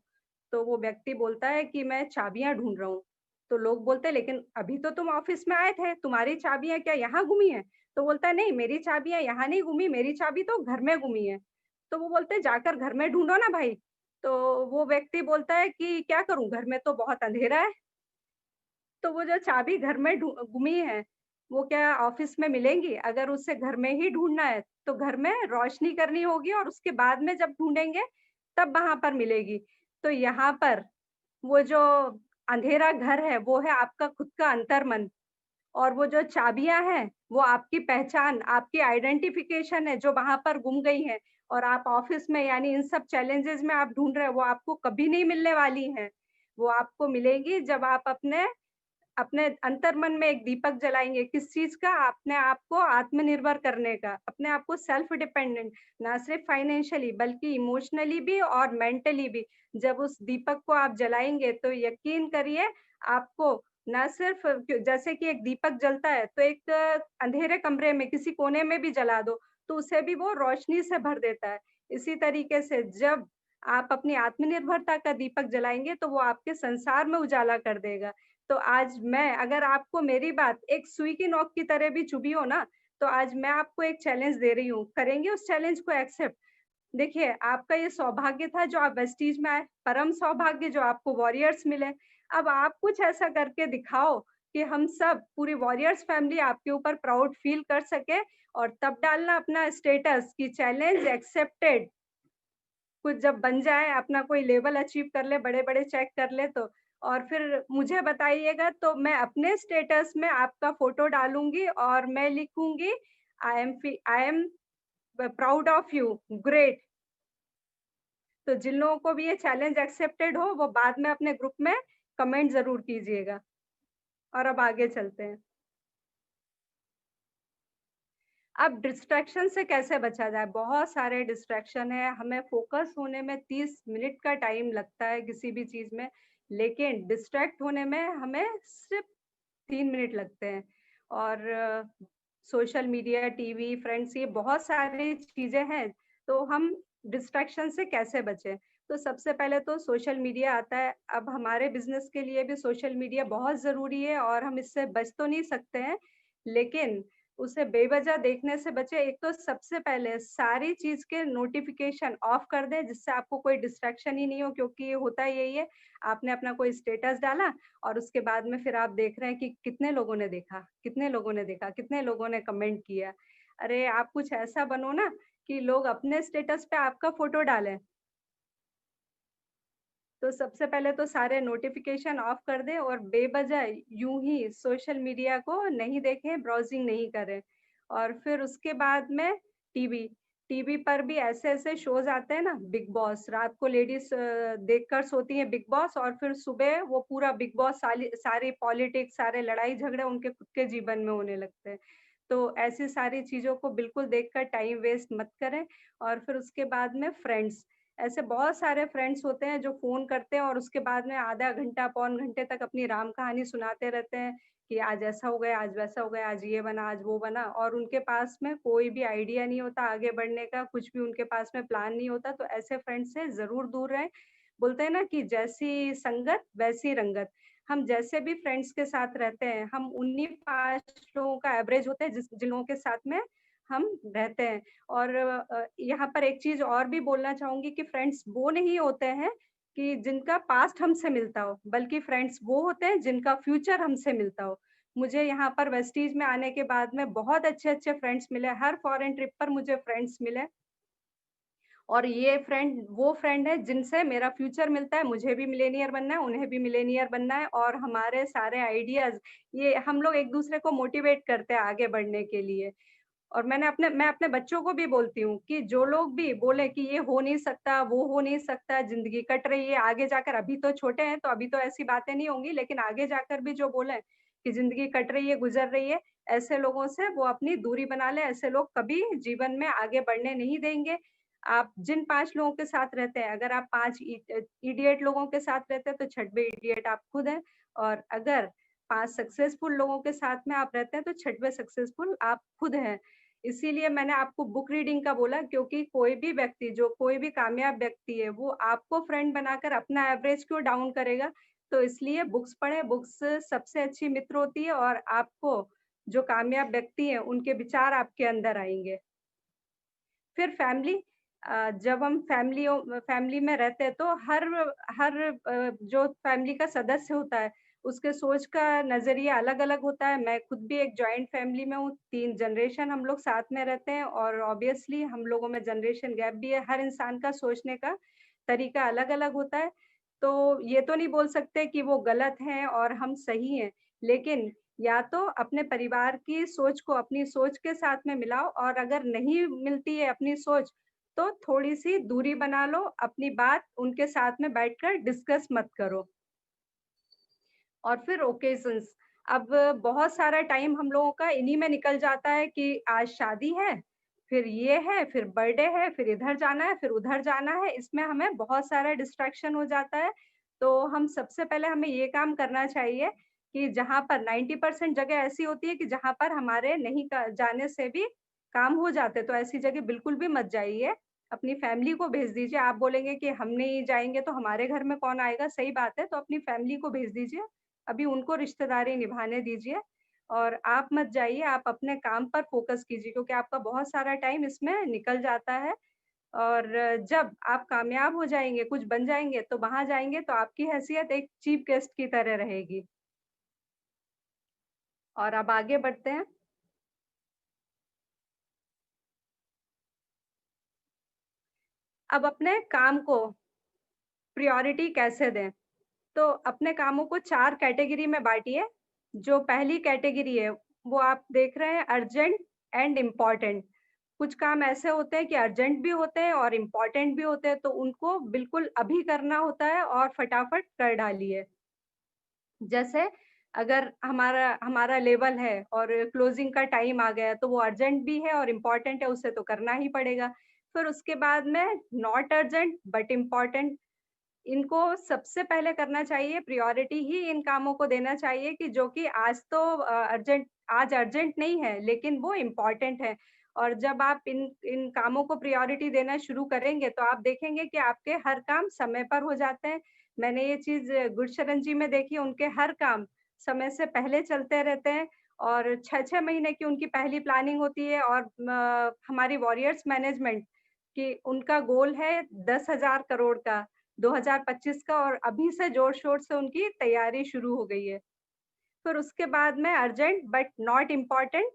तो वो व्यक्ति बोलता है कि मैं चाबियाँ ढूँढ रहा हूँ। तो लोग बोलते हैं लेकिन अभी तो तुम ऑफ़िस में आए थे, तुम्हारी चाबियाँ क्या यहाँ गुमी हैं? तो बोलता है नहीं मेरी चाबियाँ यहाँ नहीं गुमी, मेरी चाबी तो घर में गुमी है। तो वो बोलते हैं जाकर घर में ढूँढो ना भाई। तो वो व्यक्ति बोलता है कि क्या करूँ घर में तो बहुत अंधेरा है। तो वो जो चाबी घर में गुमी है, वो क्या ऑफ़िस में मिलेंगी? अगर उसे घर में ही ढूँढना है, तो घर में रोशनी करनी होगी और उसके बाद में जब ढूँढेंगे, तब वहाँ पर मिलेगी। तो यहाँ पर वो जो अंधेरा घर है, वो है आपका खुद का अंतर्मन और वो जो चाबियाँ हैं, वो आपकी पहचान, आपकी आइडेंटिफ़िकेशन है जो वहाँ पर गुम गई है और आप ऑफ़िस में यानी इन सब चैलेंजेज़ में आप ढूँढ रहे हो, वो आपको कभी नहीं मिलने वाली हैं। वो आपको मिलेगी जब आप अपने अपने अंतर्मन में एक दीपक जलाएँगे, किस चीज़ का? अपने आप को आत्मनिर्भर करने का, अपने आप को सेल्फ डिपेंडेंट, ना सिर्फ फाइनेंशियली बल्कि इमोशनली भी और मेंटली भी। जब उस दीपक को आप जलाएँगे तो यकीन करिए आपको ना सिर्फ जैसे कि एक दीपक जलता है तो एक अंधेरे कमरे में किसी कोने में भी जला दो, तो उसे भी वो रोशनी से भर देता है। इसी तरीके से जब आप अपनी आत्मनिर्भरता का दीपक जलाएँगे तो वो आपके संसार में उजाला कर देगा। तो आज मैं अगर आपको मेरी बात एक सुई की नोक की तरह भी चुभी हो ना, तो आज मैं आपको एक चैलेंज दे रही हूँ। करेंगे उस चैलेंज को एक्सेप्ट? देखिए, आपका ये सौभाग्य था जो आप वेस्टीज में आए, परम सौभाग्य जो आपको वॉरियर्स मिले। अब आप कुछ ऐसा करके दिखाओ कि हम सब पूरी वॉरियर्स फैमिली आपके ऊपर प्राउड फील कर सके और तब डालना अपना स्टेटस कि चैलेंज एक्सेप्टेड। कुछ जब बन जाए, अपना कोई लेवल अचीव कर ले, बड़े-बड़े चेक कर ले तो और फिर मुझे बताइएगा तो मैं अपने स्टेटस में आपका फ़ोटो डालूँगी और मैं लिखूँगी I am proud of you, great. तो जिन लोगों को भी ये चैलेंज एक्सेप्टेड हो, वो बाद में अपने ग्रुप में कमेंट ज़रूर कीजिएगा। और अब आगे चलते हैं। अब डिस्ट्रैक्शन से कैसे बचा जाए? बहुत सारे डिस्ट्रैक्शन है, हमें फ़ोकस होने में 30 मिनट का टाइम लगता है किसी भी चीज़ में, लेकिन डिस्ट्रैक्ट होने में हमें सिर्फ़ 3 मिनट लगते हैं। और सोशल मीडिया, टीवी, फ्रेंड्स ये बहुत सारी चीज़ें हैं, तो हम डिस्ट्रैक्शन से कैसे बचें? तो सबसे पहले तो सोशल मीडिया आता है, अब हमारे बिज़नेस के लिए भी सोशल मीडिया बहुत ज़रूरी है और हम इससे बच तो नहीं सकते हैं, लेकिन उसे बेवजह देखने से बचें। एक तो सबसे पहले सारी चीज़ के नोटिफ़िकेशन ऑफ कर दें, जिससे आपको कोई डिस्ट्रैक्शन ही नहीं हो क्योंकि होता यही है, आपने अपना कोई स्टेटस डाला और उसके बाद में फिर आप देख रहे हैं कि कितने लोगों ने देखा, कितने लोगों ने देखा, कितने लोगों ने कमेंट किया। अरे! आप कुछ ऐसा बनो ना कि लोग अपने स्टेटस पे आपका फ़ोटो डालें। तो सबसे पहले तो सारे नोटिफ़िकेशन ऑफ कर दें और बेवजह यूँ ही सोशल मीडिया को नहीं देखें, ब्राउज़िंग नहीं करें। और फिर उसके बाद में टीवी, टीवी पर भी ऐसे-ऐसे शोज़ आते हैं ना, बिग बॉस, रात को लेडीज़ देखकर सोती हैं बिग बॉस और फिर सुबह वो पूरा बिग बॉस सारी पॉलिटिक्स, सारे लड़ाई-झगड़े उनके खुद के जीवन में होने लगते हैं। तो ऐसी सारी चीज़ों को बिल्कुल देखकर टाइम वेस्ट मत करें और फिर उसके बाद में फ्रेंड्स, ऐसे बहुत सारे फ्रेंड्स होते हैं जो फ़ोन करते हैं और उसके बाद में आधा घंटा, पौन घंटे तक अपनी राम कहानी सुनाते रहते हैं कि आज ऐसा हो गया, आज वैसा हो गया, आज ये बना, आज वो बना और उनके पास में कोई भी आइडिया नहीं होता आगे बढ़ने का, कुछ भी उनके पास में प्लान नहीं होता, तो ऐसे फ्रेंड्स से ज़रूर दूर रहें। बोलते हैं ना कि जैसी संगत वैसी रंगत। हम जैसे भी फ्रेंड्स के साथ रहते हैं, हम उन्हीं 5 लोगों का एवरेज होते हैं जिन लोगों के साथ में हम रहते हैं। और यहाँ पर एक चीज़ और भी बोलना चाहूँगी कि फ्रेंड्स वो नहीं होते हैं कि जिनका पास्ट हमसे मिलता हो, बल्कि फ्रेंड्स वो होते हैं जिनका फ्यूचर हमसे मिलता हो। मुझे यहाँ पर वेस्टीज में आने के बाद में बहुत अच्छे-अच्छे फ्रेंड्स मिले, हर फॉरेन ट्रिप पर मुझे फ्रेंड्स मिले और ये फ्रेंड वो फ्रेंड है जिनसे मेरा फ्यूचर मिलता है, मुझे भी मिलेनियर बनना है, उन्हें भी मिलेनियर बनना है और हमारे सारे आइडियाज़ ये हम लोग एक-दूसरे को मोटिवेट करते हैं आगे बढ़ने के लिए। और मैं अपने बच्चों को भी बोलती हूँ कि जो लोग भी बोले कि ये हो नहीं सकता, वो हो नहीं सकता, ज़िंदगी कट रही है, आगे जाकर अभी तो छोटे हैं, तो अभी तो ऐसी बातें नहीं होंगी, लेकिन आगे जाकर भी जो बोले कि ज़िंदगी कट रही है, गुज़र रही है, ऐसे लोगों से वो अपनी दूरी बना लें, ऐसे लोग कभी जीवन में आगे बढ़ने नहीं देंगे। आप जिन 5 लोगों के साथ रहते हैं, अगर आप 5 इडियट लोगों के साथ रहते हैं, तो छठवें इडियट आप खुद हैं और अगर 5 सक्सेसफुल लोगों के साथ में आप रहते हैं, तो छठवें सक्सेसफुल आप खुद हैं। इसीलिए मैंने आपको बुक रीडिंग का बोला क्योंकि कोई भी व्यक्ति जो कोई भी कामयाब व्यक्ति है, वो आपको फ्रेंड बनाकर अपना एवरेज क्यों डाउन करेगा? तो इसलिए बुक्स पढ़ें, बुक्स सबसे अच्छी मित्र होती है और आपको जो कामयाब व्यक्ति हैं, उनके विचार आपके अंदर आएँगे। फिर फैमिली जब हम फैमिली में रहते हैं तो हर हर जो फैमिली का सदस्य होता है, उसके सोच का नज़रिया अलग-अलग होता है। मैं खुद भी एक जॉइंट फैमिली में हूँ, 3 जनरेशन हम लोग साथ में रहते हैं और ऑब्वियसली हम लोगों में जनरेशन गैप भी है। हर इंसान का सोचने का तरीका अलग-अलग होता है। तो ये तो नहीं बोल सकते कि वो गलत हैं और हम सही हैं, लेकिन या तो अपने परिवार की सोच को अपनी सोच के साथ में मिलाओ, और अगर नहीं मिलती है अपनी सोच, तो थोड़ी-सी दूरी बना लो, अपनी बात उनके साथ में बैठकर डिस्कस मत करो। और फिर ओकेज़न्स, अब बहुत सारा टाइम हम लोगों का इन्हीं में निकल जाता है कि आज शादी है, फिर ये है, फिर बर्थडे है, फिर इधर जाना है, फिर उधर जाना है, इसमें हमें बहुत सारा डिस्ट्रैक्शन हो जाता है। तो हम सबसे पहले हमें ये काम करना चाहिए कि जहाँ पर 90% जगह ऐसी होती है कि जहाँ पर हमारे नहीं क जाने से भी काम हो जाते हैं, तो ऐसी जगह बिल्कुल भी मत जाइए। अपनी फैमिली को भेज दीजिए, आप बोलेंगे कि हम नहीं जाएँगे तो हमारे घर में कौन आएगा? सही बात है, तो अपनी फैमिली को भेज दीजिए। अभी उनको रिश्तेदारी निभाने दीजिए और आप मत जाइए, आप अपने काम पर फ़ोकस कीजिए, क्योंकि आपका बहुत सारा टाइम इसमें निकल जाता है। और जब आप कामयाब हो जाएँगे, कुछ बन जाएँगे, तो वहाँ जाएँगे तो आपकी हैसियत एक चीफ गेस्ट की तरह रहेगी। और अब आगे बढ़ते हैं। अब अपने काम को प्रायोरिटी कैसे दें? तो अपने कामों को 4 कैटेगरी में बाँटिए। जो पहली कैटेगरी है, वो आप देख रहे हैं अर्जेंट एंड इम्पोर्टेंट। कुछ काम ऐसे होते हैं कि अर्जेंट भी होते हैं और इम्पोर्टेंट भी होते हैं, तो उनको बिल्कुल अभी करना होता है और फटाफट कर डालिए। जैसे अगर हमारा हमारा लेवल है और क्लोजिंग का टाइम आ गया है, तो वो अर्जेंट भी है और इम्पोर्टेंट है, उसे तो करना ही पड़ेगा। फिर उसके बाद में नॉट अर्जेंट बट इम्पोर्टेंट, इनको सबसे पहले करना चाहिए, प्रायोरिटी ही इन कामों को देना चाहिए कि जो कि आज तो आज अर्जेंट नहीं है, लेकिन वो इम्पोर्टेंट है। और जब आप इन इन कामों को प्रायोरिटी देना शुरू करेंगे, तो आप देखेंगे कि आपके हर काम समय पर हो जाते हैं। मैंने ये चीज़ गुरशरण जी में देखी है, उनके हर काम समय से पहले चलते रहते हैं और 6-6 महीने की उनकी पहली प्लानिंग होती है। और हमारी वॉरियर्स मैनेजमेंट कि उनका गोल है 10,000 करोड़ का 2025 का, और अभी से जोर-शोर से उनकी तैयारी शुरू हो गई है। फिर उसके बाद में अर्जेंट बट नॉट इम्पोर्टेंट,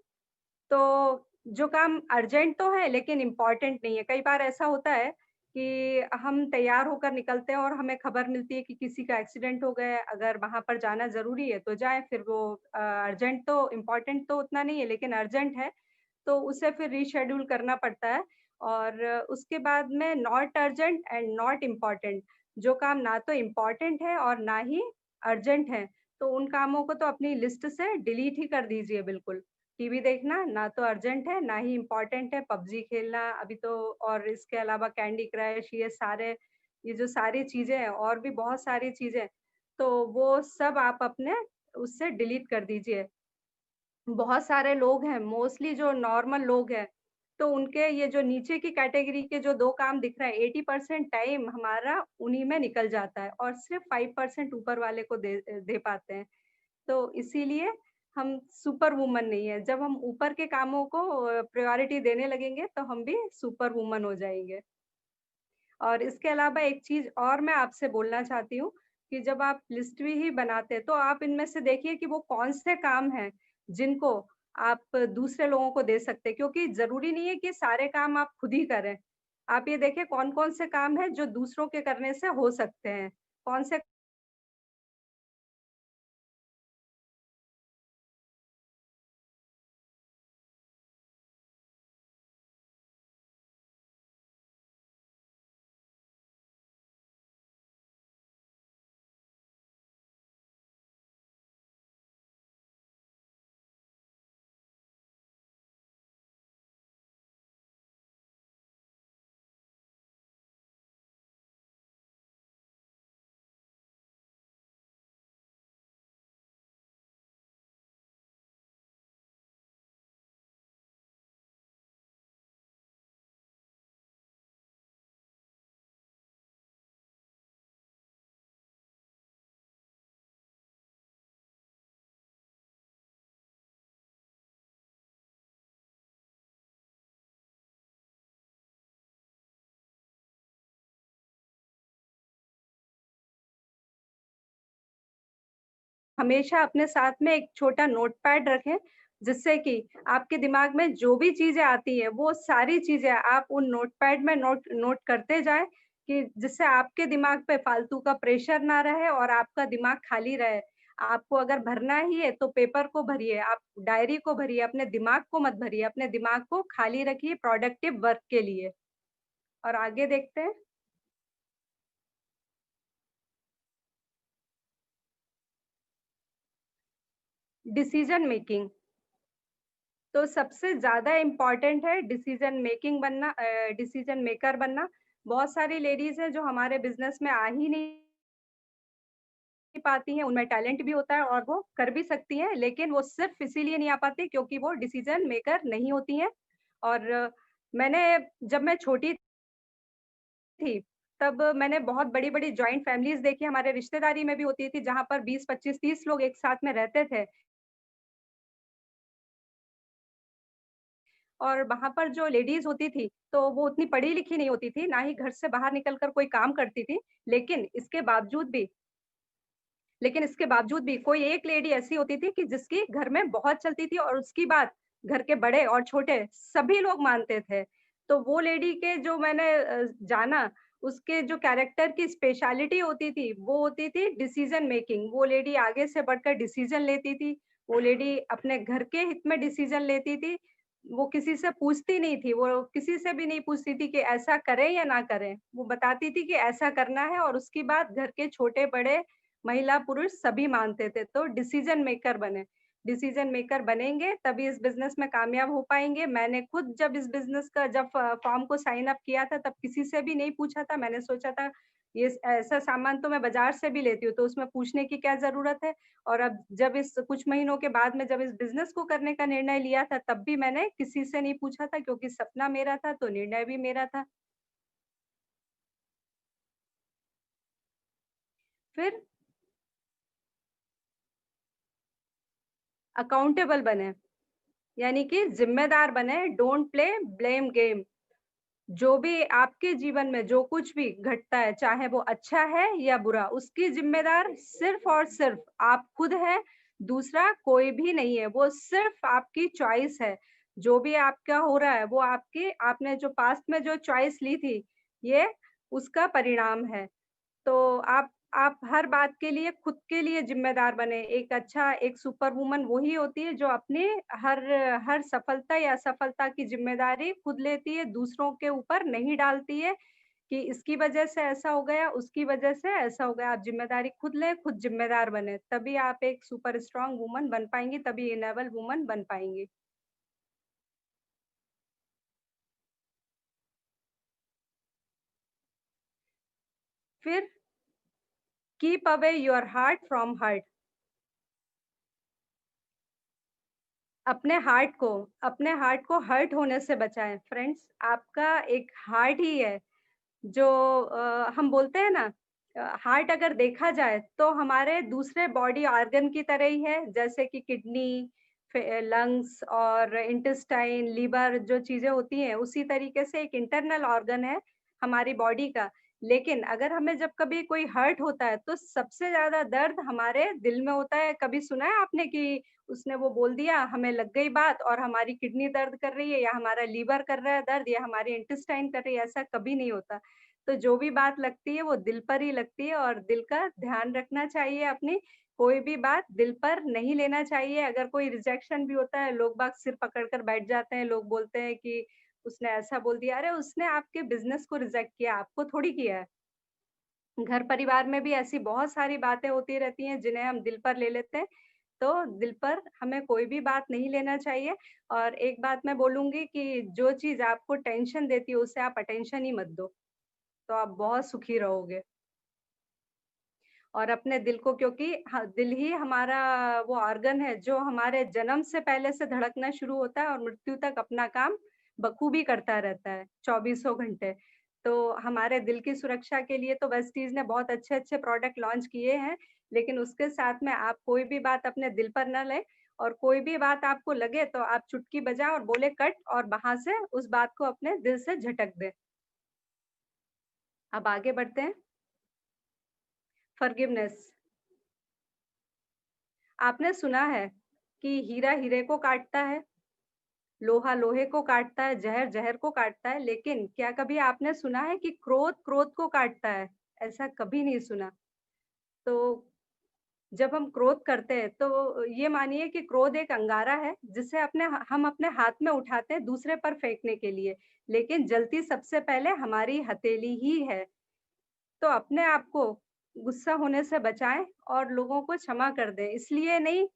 तो जो काम अर्जेंट तो है लेकिन इम्पोर्टेंट नहीं है। कई बार ऐसा होता है कि हम तैयार होकर निकलते हैं और हमें खबर मिलती है कि किसी का एक्सीडेंट हो गया है, अगर वहाँ पर जाना ज़रूरी है तो जाएँ, फिर वो अर्जेंट तो इम्पोर्टेंट तो उतना नहीं है लेकिन अर्जेंट है, तो उसे फिर रीशेड्यूल करना पड़ता है। और उसके बाद में not urgent and not important, जो काम ना तो इम्पोर्टेंट है और ना ही अर्जेंट है, तो उन कामों को तो अपनी लिस्ट से डिलीट ही कर दीजिए बिल्कुल। टीवी देखना ना तो अर्जेंट है, ना ही इम्पोर्टेंट है, पबजी खेलना अभी तो, और इसके अलावा कैंडी क्रश, ये जो सारी चीज़ें हैं और भी बहुत सारी चीज़ें, तो वो सब आप अपने उससे डिलीट कर दीजिए। बहुत सारे लोग हैं, मोस्टली जो नॉर्मल लोग हैं, तो उनके ये जो नीचे की कैटेगरी के जो 2 काम दिख रहे हैं, 80% टाइम हमारा उन्हीं में निकल जाता है और सिर्फ़ 5% ऊपर वाले को दे पाते हैं। तो इसीलिए हम सुपर वूमन नहीं है। जब हम ऊपर के कामों को प्रायोरिटी देने लगेंगे, तो हम भी सुपर वूमन हो जाएँगे। और इसके अलावा एक चीज़ और मैं आपसे बोलना चाहती हूँ कि जब आप लिस्ट भी ही बनाते हैं, तो आप इनमें से देखिए कि वो कौन से काम हैं, जिनको आप दूसरे लोगों को दे सकते हैं, क्योंकि ज़रूरी नहीं है कि सारे काम आप खुद ही करें। आप ये देखिए कौन-कौन से काम हैं जो दूसरों के करने से हो सकते हैं, कौन से हमेशा अपने साथ में एक छोटा नोटपैड रखें, जिससे कि आपके दिमाग में जो भी चीज़ें आती हैं, वो सारी चीज़ें आप उन नोटपैड में नोट नोट करते जाएँ, कि जिससे आपके दिमाग पे फालतू का प्रेशर ना रहे और आपका दिमाग खाली रहे। आपको अगर भरना ही है तो पेपर को भरिए, आप डायरी को भरिए, अपने दिमाग को मत भरिए, अपने दिमाग को खाली रखिए प्रोडक्टिव वर्क के लिए। और आगे देखते हैं। Decision making. तो सबसे ज़्यादा इम्पोर्टेंट है डिसीजन मेकिंग बनना, डिसीजन मेकर बनना। बहुत सारी लेडीज़ हैं जो हमारे बिज़नेस में आ ही नहीं पाती हैं, उनमें टैलेंट भी होता है और वो कर भी सकती हैं, लेकिन वो सिर्फ़ इसीलिए नहीं आ पाती क्योंकि वो डिसीजन मेकर नहीं होती हैं। और मैंने जब मैं छोटी थी, तब मैंने बहुत बड़ी-बड़ी जॉइंट फैमिलीज़ देखी, हमारे रिश्तेदारी में भी होती थी, जहाँ पर 20, 25, 30 लोग एक साथ में रहते थे। और वहाँ पर जो लेडीज़ होती थी, तो वो उतनी पढ़ी-लिखी नहीं होती थी, ना ही घर से बाहर निकल कर कोई काम करती थी। लेकिन इसके बावजूद भी लेकिन इसके बावजूद भी कोई एक लेडी ऐसी होती थी कि जिसकी घर में बहुत चलती थी और उसकी बात घर के बड़े और छोटे सभी लोग मानते थे। तो वो लेडी के जो मैंने जाना, उसके जो कैरेक्टर की स्पेशलिटी होती थी, वो होती थी डिसीज़न मेकिंग। वो लेडी आगे से बढ़कर डिसीज़न लेती थी, वो लेडी अपने घर के हित में डिसीज़न लेती थी। वो किसी से पूछती नहीं थी, वो किसी से भी नहीं पूछती थी कि ऐसा करें या ना करें। वो बताती थी कि ऐसा करना है और उसकी बात घर के छोटे-बड़े महिला, पुरुष सभी मानते थे, तो डिसीज़न मेकर बने। डिसीज़न मेकर बनेंगे तभी इस बिज़नेस में कामयाब हो पाएँगे। मैंने खुद जब इस बिज़नेस का जब फॉर्म को साइन अप किया था तब किसी से भी नहीं पूछा था। मैंने सोचा था ये ऐसा सामान तो मैं बाज़ार से भी लेती हूँ, तो उसमें पूछने की क्या ज़रूरत है? और अब जब इस कुछ महीनों के बाद में जब इस बिज़नेस को करने का निर्णय लिया था, तब भी मैंने किसी से नहीं पूछा था क्योंकि सपना मेरा था, तो निर्णय भी मेरा था। फिर अकाउंटेबल बने, यानी कि ज़िम्मेदार बने, डोंट प्ले ब्लेम गेम। जो भी आपके जीवन में जो कुछ भी घटता है, चाहे वो अच्छा है या बुरा, उसकी ज़िम्मेदार सिर्फ़ और सिर्फ़ आप खुद हैं, दूसरा कोई भी नहीं है। वो सिर्फ़ आपकी चॉइस है। जो भी आपका हो रहा है, वो आपकी आपने जो पास्ट में जो चॉइस ली थी, ये उसका परिणाम है। तो आप हर बात के लिए खुद के लिए ज़िम्मेदार बने। एक अच्छा एक सुपर वुमन वही होती है जो अपनी हर हर सफलता या असफलता की ज़िम्मेदारी खुद लेती है, दूसरों के ऊपर नहीं डालती है कि इसकी वज़ह से ऐसा हो गया, उसकी वज़ह से ऐसा हो गया। आप ज़िम्मेदारी खुद लें, खुद ज़िम्मेदार बनें, तभी आप एक सुपर स्ट्रॉन्ग वुमन बन पाएँगी, तभी इनेबल वुमन बन पाएँगी। फिर keep away your heart from hurt. अपने हार्ट को हर्ट होने से बचाएँ। फ्रेंड्स, आपका एक हार्ट ही है जो हम बोलते हैं ना, हार्ट अगर देखा जाए तो हमारे दूसरे बॉडी ऑर्गन की तरह ही है, जैसे कि किडनी, लंग्स और इंटेस्टाइन, लिवर जो चीज़ें होती हैं, उसी तरीके से एक इंटरनल ऑर्गन है हमारी बॉडी का। लेकिन अगर हमें जब कभी कोई हर्ट होता है, तो सबसे ज़्यादा दर्द हमारे दिल में होता है। कभी सुना है आपने कि उसने वो बोल दिया, हमें लग गई बात और हमारी किडनी दर्द कर रही है या हमारा लीवर कर रहा है दर्द या हमारी इंटेस्टाइन कर रही है, ऐसा कभी नहीं होता। तो जो भी बात लगती है वो दिल पर ही लगती है और दिल का ध्यान रखना चाहिए अपनी, कोई भी बात दिल पर नहीं लेना चाहिए। अगर कोई रिजेक्शन भी होता है, लोग बाग सिर पकड़ कर बैठ जाते हैं, लोग बोलते हैं कि उसने ऐसा बोल दिया, अरे उसने आपके बिज़नेस को रिजेक्ट किया, आपको थोड़ी किया है। घर परिवार में भी ऐसी बहुत सारी बातें होती रहती हैं जिन्हें हम दिल पर ले लेते हैं, तो दिल पर हमें कोई भी बात नहीं लेना चाहिए। और एक बात मैं बोलूँगी कि जो चीज़ आपको टेंशन देती है, उसे आप अटेंशन ही मत दो, तो आप बहुत सुखी रहोगे। और अपने दिल को, क्योंकि ह दिल ही हमारा वो ऑर्गन है जो हमारे जन्म से पहले से धड़कना शुरू होता है और मृत्यु तक अपना काम बखूबी करता रहता है, चौबीसों घंटे। तो हमारे दिल की सुरक्षा के लिए तो वेस्टीज़ ने बहुत अच्छे-अच्छे प्रोडक्ट लॉन्च किए हैं, लेकिन उसके साथ में आप कोई भी बात अपने दिल पर ना लें और कोई भी बात आपको लगे तो आप चुटकी बजाएँ और बोले कट और वहाँ से उस बात को अपने दिल से झटक दें। अब आगे बढ़ते हैं, फॉरगिवनेस। आपने सुना है कि हीरा हीरे को काटता है, लोहा लोहे को काटता है, जहर जहर को काटता है, लेकिन क्या कभी आपने सुना है कि क्रोध क्रोध को काटता है? ऐसा कभी नहीं सुना। तो जब हम क्रोध करते हैं तो ये मानिए कि क्रोध एक अंगारा है जिसे हम अपने हाथ में उठाते हैं दूसरे पर फेंकने के लिए, लेकिन जलती सबसे पहले हमारी हथेली ही है। तो अपने आप को गुस्सा होने से बचाएँ और लोगों को क्षमा कर दें। इसलिए नहीं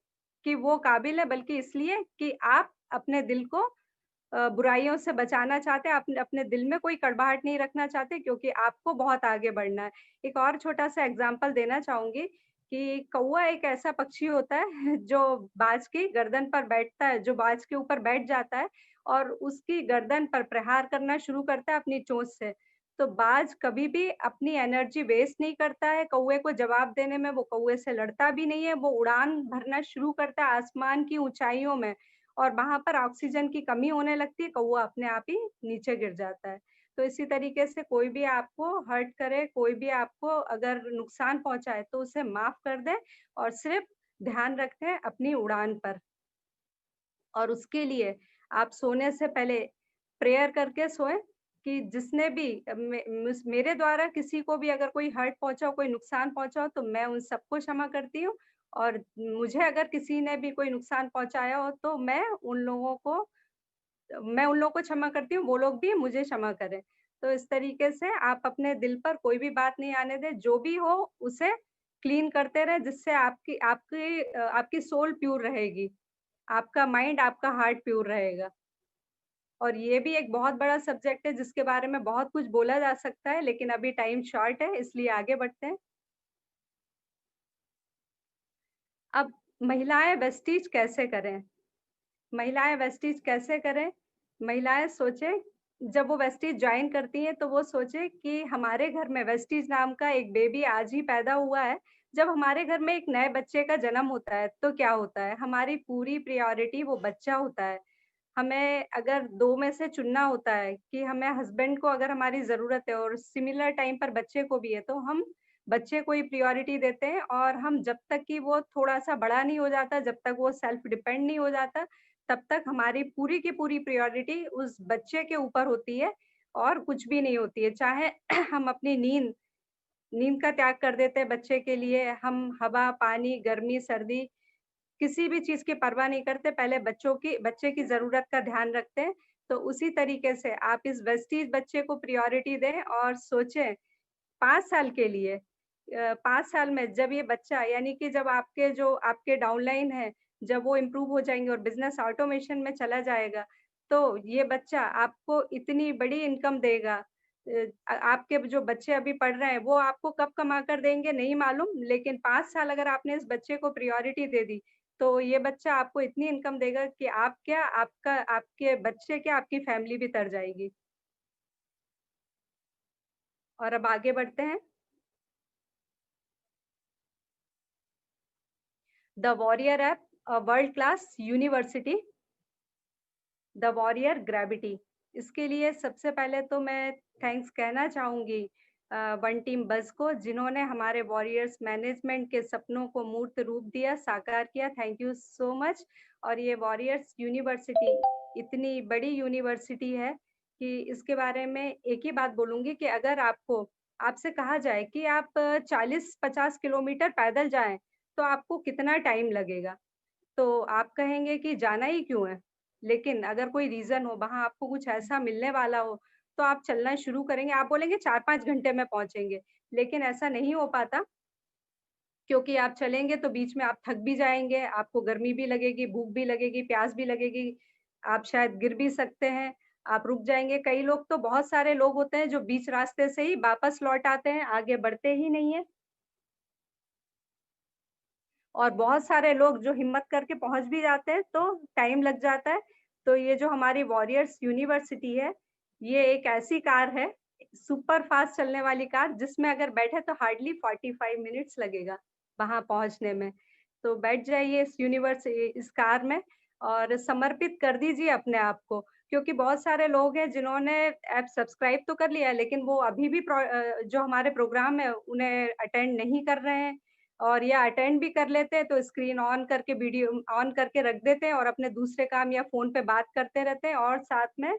कि वो काबिल है, बल्कि इसलिए कि आप अपने दिल को बुराइयों से बचाना चाहते हैं, अपने अपने दिल में कोई कड़वाहट नहीं रखना चाहते, क्योंकि आपको बहुत आगे बढ़ना है। एक और छोटा-सा एग्ज़ाम्पल देना चाहूँगी कि कौवा एक ऐसा पक्षी होता है जो बाज की गर्दन पर बैठता है, जो बाज के ऊपर बैठ जाता है और उसकी गर्दन पर प्रहार करना शुरू करता है अपनी चोंच से। तो बाज कभी भी अपनी एनर्जी वेस्ट नहीं करता है, कौवे को जवाब देने में, वो कौवे से लड़ता भी नहीं है, वो उड़ान भरना शुरू करता है आसमान की ऊँचाइयों में और वहाँ पर ऑक्सीजन की कमी होने लगती है, कौवा अपने आप ही नीचे गिर जाता है। तो इसी तरीके से कोई भी आपको हर्ट करे, कोई भी आपको अगर नुकसान पहुँचाए तो उसे माफ़ कर दें और सिर्फ़ ध्यान रखें अपनी उड़ान पर। और उसके लिए आप सोने से पहले प्रेयर करके सोएँ कि जिसने भी मेरे द्वारा किसी को भी अगर कोई हर्ट पहुँचा हो, कोई नुकसान पहुँचा हो, तो मैं उन सबको क्षमा करती हूँ और मुझे अगर किसी ने भी कोई नुकसान पहुँचाया हो, तो मैं उन लोगों को क्षमा करती हूँ, वो लोग भी मुझे क्षमा करें। तो इस तरीके से आप अपने दिल पर कोई भी बात नहीं आने दें, जो भी हो उसे क्लीन करते रहें, जिससे आपकी सोल प्योर रहेगी। आपका माइंड, आपका हार्ट प्योर रहेगा। और ये भी एक बहुत बड़ा सब्जेक्ट है जिसके बारे में बहुत कुछ बोला जा सकता है, लेकिन अभी टाइम शॉर्ट है इसलिए आगे बढ़ते हैं। अब महिलाएँ वेस्टीज कैसे करें? महिलाएँ वेस्टीज कैसे करें? महिलाएँ सोचें, जब वो वेस्टीज जॉइन करती हैं तो वो सोचें कि हमारे घर में वेस्टीज नाम का एक बेबी आज ही पैदा हुआ है। जब हमारे घर में एक नए बच्चे का जन्म होता है तो क्या होता है? हमारी पूरी प्रायोरिटी वो बच्चा होता है। हमें अगर 2 में से चुनना होता है कि हमें हस्बैंड को अगर हमारी ज़रूरत है और सिमिलर टाइम पर बच्चे को भी है, तो हम बच्चे को ही प्रायोरिटी देते हैं और हम जब तक कि वो थोड़ा-सा बड़ा नहीं हो जाता, जब तक वो सेल्फ डिपेंड नहीं हो जाता, तब तक हमारी पूरी की पूरी प्रायोरिटी उस बच्चे के ऊपर होती है और कुछ भी नहीं होती है। चाहे हम अपनी नींद नींद का त्याग कर देते हैं बच्चे के लिए, हम हवा, पानी, गर्मी, सर्दी किसी भी चीज़ की परवाह नहीं करते, पहले बच्चे की ज़रूरत का ध्यान रखते हैं। तो उसी तरीके से आप इस वेस्टीज़ बच्चे को प्रायोरिटी दें और सोचें 5 साल के लिए 5 साल में जब ये बच्चा यानी कि जब आपके डाउनलाइन हैं, जब वो इम्प्रूव हो जाएँगे और बिज़नेस ऑटोमेशन में चला जाएगा, तो ये बच्चा आपको इतनी बड़ी इनकम देगा। आपके जो बच्चे अभी पढ़ रहे हैं, वो आपको कब कमा कर देंगे नहीं मालूम, लेकिन 5 साल अगर आपने इस बच्चे को प्रायोरिटी दे दी, तो ये बच्चा आपको इतनी इनकम देगा कि आपके बच्चे क्या, आपकी फैमिली भी तर जाएगी। और अब आगे बढ़ते हैं। The warrior app, a world class university, the warrior gravity. इसके लिए सबसे पहले तो मैं थैंक्स कहना चाहूँगी वन टीम बज़ को, जिन्होंने हमारे वॉरियर्स मैनेजमेंट के सपनों को मूर्त रूप दिया, साकार किया। Thank you so much. और ये वॉरियर्स यूनिवर्सिटी इतनी बड़ी यूनिवर्सिटी है कि इसके बारे में एक ही बात बोलूँगी कि अगर आपसे कहा जाए कि आप 40-50 किलोमीटर पैदल जाएँ, तो आपको कितना टाइम लगेगा? तो आप कहेंगे कि जाना ही क्यों है? लेकिन अगर कोई रीज़न हो, वहाँ आपको कुछ ऐसा मिलने वाला हो, तो आप चलना शुरू करेंगे। आप बोलेंगे 4-5 घंटे में पहुँचेंगे, लेकिन ऐसा नहीं हो पाता क्योंकि आप चलेंगे तो बीच में आप थक भी जाएँगे, आपको गर्मी भी लगेगी, भूख भी लगेगी, प्यास भी लगेगी, आप शायद गिर भी सकते हैं, आप रुक जाएँगे। कई लोग तो बहुत सारे लोग होते हैं जो बीच रास्ते से ही वापस लौट आते हैं, आगे बढ़ते ही नहीं हैं। और बहुत सारे लोग जो हिम्मत करके पहुँच भी जाते हैं, तो टाइम लग जाता है। तो ये जो हमारी वॉरियर्स यूनिवर्सिटी है, ये एक ऐसी कार है, सुपर फ़ास्ट चलने वाली कार, जिसमें अगर बैठे तो हार्डली 45 मिनट्स लगेगा, वहाँ पहुँचने में। तो बैठ जाइए इस कार में और समर्पित कर दीजिए अपने आप को, क्योंकि बहुत सारे लोग हैं जिन्होंने ऐप सब्सक्राइब तो कर लिया है, लेकिन वो अभी भी जो हमारे प्रोग्राम है, उन्हें अटेंड नहीं कर रहे हैं। और या अटेंड भी कर लेते हैं तो स्क्रीन ऑन करके वीडियो ऑन करके रख देते हैं और अपने दूसरे काम या फ़ोन पे बात करते रहते हैं और साथ में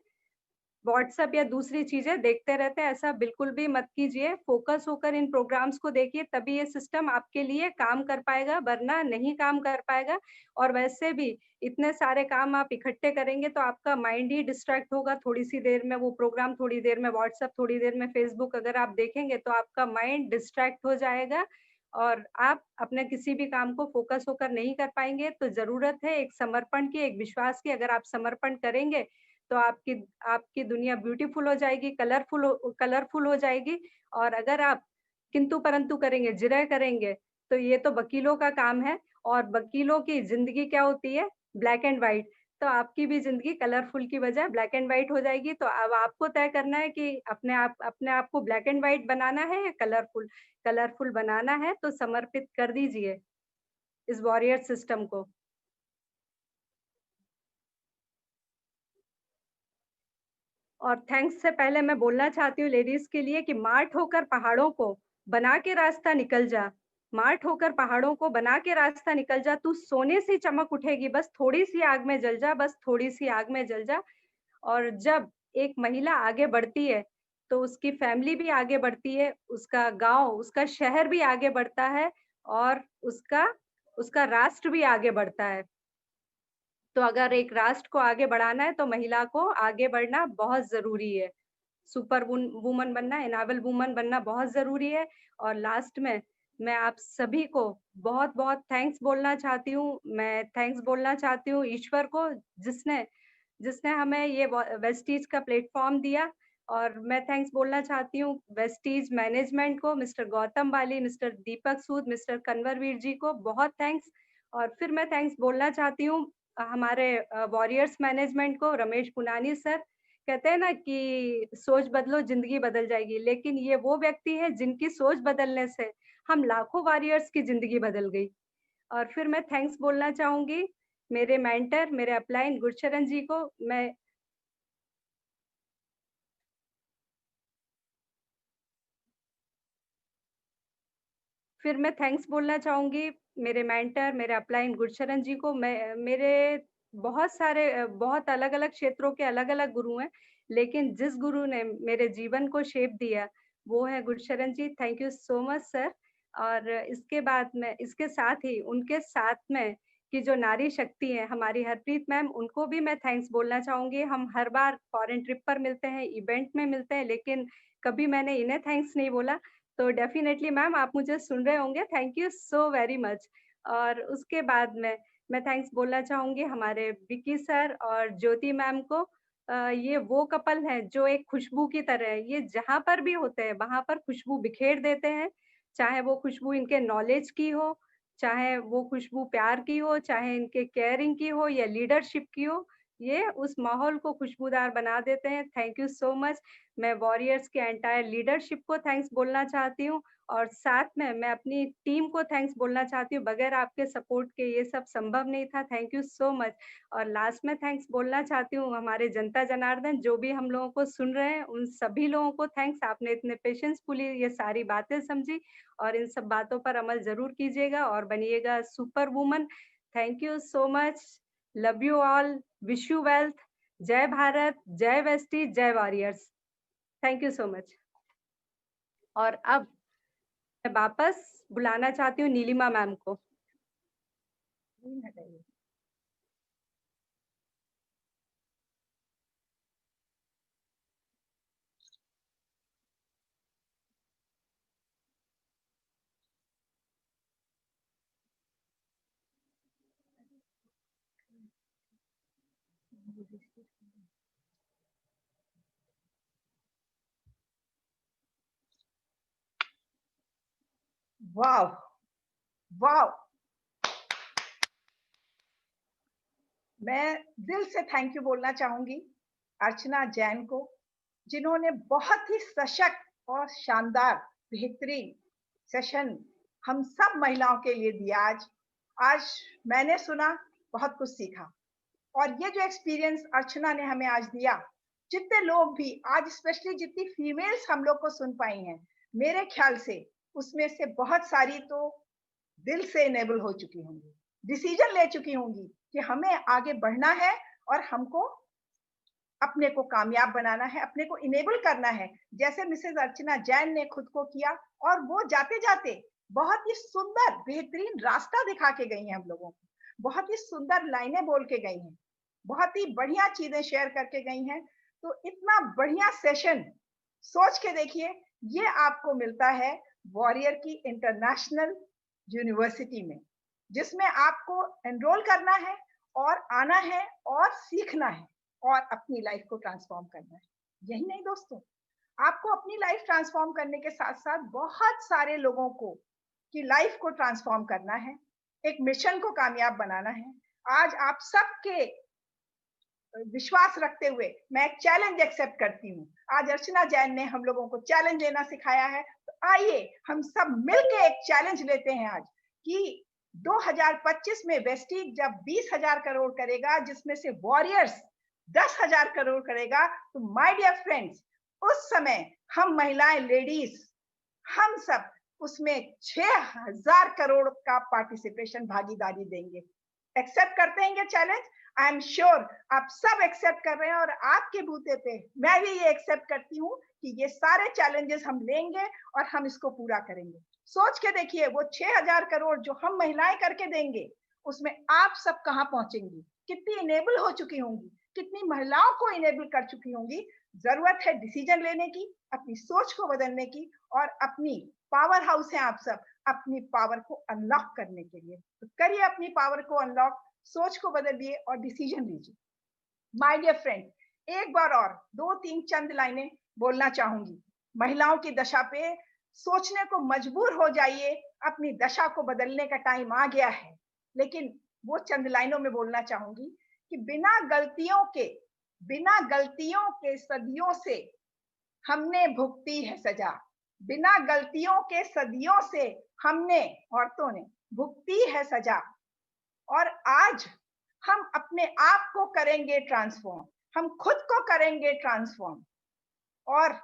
व्हाट्सएप या दूसरी चीजें देखते रहते हैं, ऐसा बिल्कुल भी मत कीजिए। फोकस होकर इन प्रोग्राम्स को देखिए, तभी ये सिस्टम आपके लिए काम कर पाएगा, वरना नहीं काम कर पाएगा। और वैसे भी इतने सारे काम आप इकट्ठे करेंगे तो आपका माइंड ही डिस्ट्रैक्ट होगा। थोड़ी सी देर में वो प्रोग्राम, थोड़ी देर में व्हाट्सएप, थोड़ी देर में फेसबुक अगर आप देखेंगे तो आपका माइंड डिस्ट्रैक्ट हो जाएगा और आप अपने किसी भी काम को फोकस होकर नहीं कर पाएंगे। तो जरूरत है एक समर्पण की, एक विश्वास की। अगर आप समर्पण करेंगे तो आपकी आपकी दुनिया ब्यूटीफुल हो जाएगी, कलरफुल हो जाएगी। और अगर आप किंतु परंतु करेंगे, जिरह करेंगे, तो ये तो वकीलों का काम है। और वकीलों की जिंदगी क्या होती है? Black and white. तो आपकी भी जिंदगी कलरफुल की बजाय ब्लैक एंड व्हाइट हो जाएगी। तो अब आपको तय करना है कि अपने आप को ब्लैक एंड व्हाइट बनाना है या कलरफुल। कलरफुल बनाना है तो समर्पित कर दीजिए इस वॉरियर सिस्टम को। और थैंक्स से पहले मैं बोलना चाहती हूँ लेडीज के लिए कि मार्ट होकर पहाड़ों को बना के रास्ता निकल जा। मार्ट होकर पहाड़ों को बना के रास्ता निकल जा। तू सोने से चमक उठेगी, बस थोड़ी सी आग में जल जा, बस थोड़ी सी आग में जल जा। और जब एक महिला आगे बढ़ती है तो उसकी फैमिली भी आगे बढ़ती है, उसका गांव, उसका शहर भी आगे बढ़ता है और उसका उसका राष्ट्र भी आगे बढ़ता है। तो अगर एक राष्ट्र को आगे बढ़ाना है तो महिला को आगे बढ़ना बहुत जरूरी है। सुपर वुमन बनना, एनाबल वुमन बनना बहुत जरूरी है। और लास्ट में मैं आप सभी को बहुत बहुत थैंक्स बोलना चाहती हूँ। मैं थैंक्स बोलना चाहती हूँ ईश्वर को, जिसने जिसने हमें ये वेस्टीज का प्लेटफॉर्म दिया। और मैं थैंक्स बोलना चाहती हूँ वेस्टीज मैनेजमेंट को, मिस्टर गौतम बाली, मिस्टर दीपक सूद, मिस्टर कन्वरवीर जी को बहुत थैंक्स। और फिर मैं थैंक्स बोलना चाहती हूँ हमारे वॉरियर्स मैनेजमेंट को, रमेश पुनानी सर। कहते हैं ना कि सोच बदलो जिंदगी बदल जाएगी, लेकिन ये वो व्यक्ति है जिनकी सोच बदलने से हम लाखों वॉरियर्स की जिंदगी बदल गई। और फिर मैं थैंक्स बोलना चाहूंगी मेरे मेंटर, मेरे अपलाइन गुरचरण जी को। मैं थैंक्स बोलना चाहूंगी मेरे मेंटर, मेरे अपलाइन गुरचरण जी को। मैं मेरे बहुत सारे बहुत अलग अलग क्षेत्रों के अलग अलग गुरु हैं, लेकिन जिस गुरु ने मेरे जीवन को शेप दिया वो है Gurcharan ji. Thank you so much sir. और इसके बाद में, इसके साथ ही उनके साथ में की जो नारी शक्ति है हमारी हरप्रीत मैम, उनको भी मैं थैंक्स बोलना चाहूंगी। हम हर बार फॉरेन ट्रिप पर मिलते हैं, इवेंट में मिलते हैं, लेकिन कभी मैंने इन्हें थैंक्स नहीं बोला। तो डेफिनेटली मैम आप मुझे सुन रहे होंगे, thank you so very much. और उसके बाद में मैं थैंक्स बोलना चाहूंगी हमारे विकी सर और ज्योति मैम को। ये वो कपल है जो एक खुशबू की तरह है, ये जहां पर भी होते हैं वहां पर खुशबू बिखेर देते हैं। चाहे वो खुशबू इनके नॉलेज की हो, चाहे वो खुशबू प्यार की हो, चाहे इनके केयरिंग की हो या लीडरशिप की हो, ये उस माहौल को खुशबूदार बना देते हैं। Thank you so much. मैं वॉरियर्स के एंटायर लीडरशिप को थैंक्स बोलना चाहती हूँ और साथ में मैं अपनी टीम को थैंक्स बोलना चाहती हूँ। बगैर आपके सपोर्ट के ये सब संभव नहीं था। Thank you so much. और लास्ट में थैंक्स बोलना चाहती हूँ हमारे जनता जनार्दन, जो भी हम लोगों को सुन रहे हैं, उन सभी लोगों को थैंक्स। आपने इतने पेशेंसफुली ये सारी बातें समझी और इन सब बातों पर अमल जरूर कीजिएगा और बनिएगा super woman. Thank you so much. Love you all. Wish you wealth. जय भारत, जय वेस्टी, जय warriors. Thank you so much. और अब मैं वापस बुलाना चाहती हूँ नीलिमा मैम को। वाह वाह, मैं दिल से थैंक यू बोलना चाहूंगी अर्चना जैन को, जिन्होंने बहुत ही सशक्त और शानदार बेहतरीन सेशन हम सब महिलाओं के लिए दिया। आज मैंने सुना, बहुत कुछ सीखा। और ये जो एक्सपीरियंस अर्चना ने हमें आज दिया, जितने लोग भी आज, स्पेशली जितनी फीमेल्स हम लोग को सुन पाई हैं, मेरे ख्याल से उसमें से बहुत सारी तो दिल से इनेबल हो चुकी होंगी, डिसीजन ले चुकी होंगी कि हमें आगे बढ़ना है और हमको अपने को कामयाब बनाना है, अपने को इनेबल करना है, जैसे मिसेस अर्चना जैन ने खुद को किया। और वो जाते जाते बहुत ही सुंदर बेहतरीन रास्ता दिखा के गई हैं हम लोगों को, बहुत ही सुंदर लाइनें बोल के गई हैं, बहुत ही बढ़िया चीजें शेयर करके गई हैं। तो इतना बढ़िया सेशन सोच के देखिए, ये आपको मिलता है वॉरियर की इंटरनेशनल यूनिवर्सिटी में, जिसमें आपको एनरोल करना है और आना है और सीखना है और अपनी लाइफ को ट्रांसफॉर्म करना है। यही नहीं दोस्तों, आपको अपनी लाइफ ट्रांसफॉर्म करने के साथ साथ बहुत सारे लोगों को की लाइफ को ट्रांसफॉर्म करना है, एक मिशन को कामयाब बनाना है। आज आप सबके विश्वास रखते हुए मैं एक चैलेंज एक्सेप्ट करती हूँ। आज अर्चना जैन ने हम लोगों को चैलेंज लेना सिखाया है, तो आइए हम सब मिलकर एक चैलेंज लेते हैं आज कि 2025 में वेस्टीज जब 20,000 करोड़ करेगा, जिसमें से वॉरियर्स 10,000 करोड़ करेगा, तो माय डियर फ्रेंड्स, उस समय हम महिलाएं, लेडीज, हम सब उसमें 6,000 करोड़ का पार्टिसिपेशन, भागीदारी देंगे। एक्सेप्ट करते हैं ये चैलेंज? आई एम श्योर आप सब एक्सेप्ट कर रहे हैं, और आपके बूते पे मैं भी ये एक्सेप्ट करती हूँ कि ये सारे चैलेंजेस हम लेंगे और हम इसको पूरा करेंगे। सोच के देखिए, वो 6,000 करोड़ जो हम महिलाएं करके देंगे, उसमें आप सब कहाँ पहुंचेंगी, कितनी इनेबल हो चुकी होंगी, कितनी महिलाओं को इनेबल कर चुकी होंगी। जरूरत है डिसीजन लेने की, अपनी सोच को बदलने की, और अपनी पावर हाउस है आप सब, अपनी पावर को अनलॉक करने के लिए। तो करिए अपनी पावर को अनलॉक, सोच को बदलिए और डिसीजन लीजिए। माय डियर फ्रेंड, एक बार और 2-3 चंद लाइनें बोलना चाहूंगी। महिलाओं की दशा पे सोचने को मजबूर हो जाइए, अपनी दशा को बदलने का टाइम आ गया है। लेकिन वो चंद लाइनों में बोलना चाहूंगी कि बिना गलतियों के सदियों से हमने भुगती है सजा। बिना गलतियों के सदियों से हमने, औरतों ने, भुगती है सजा। और आज हम अपने आप को करेंगे ट्रांसफॉर्म, हम खुद को करेंगे ट्रांसफॉर्म और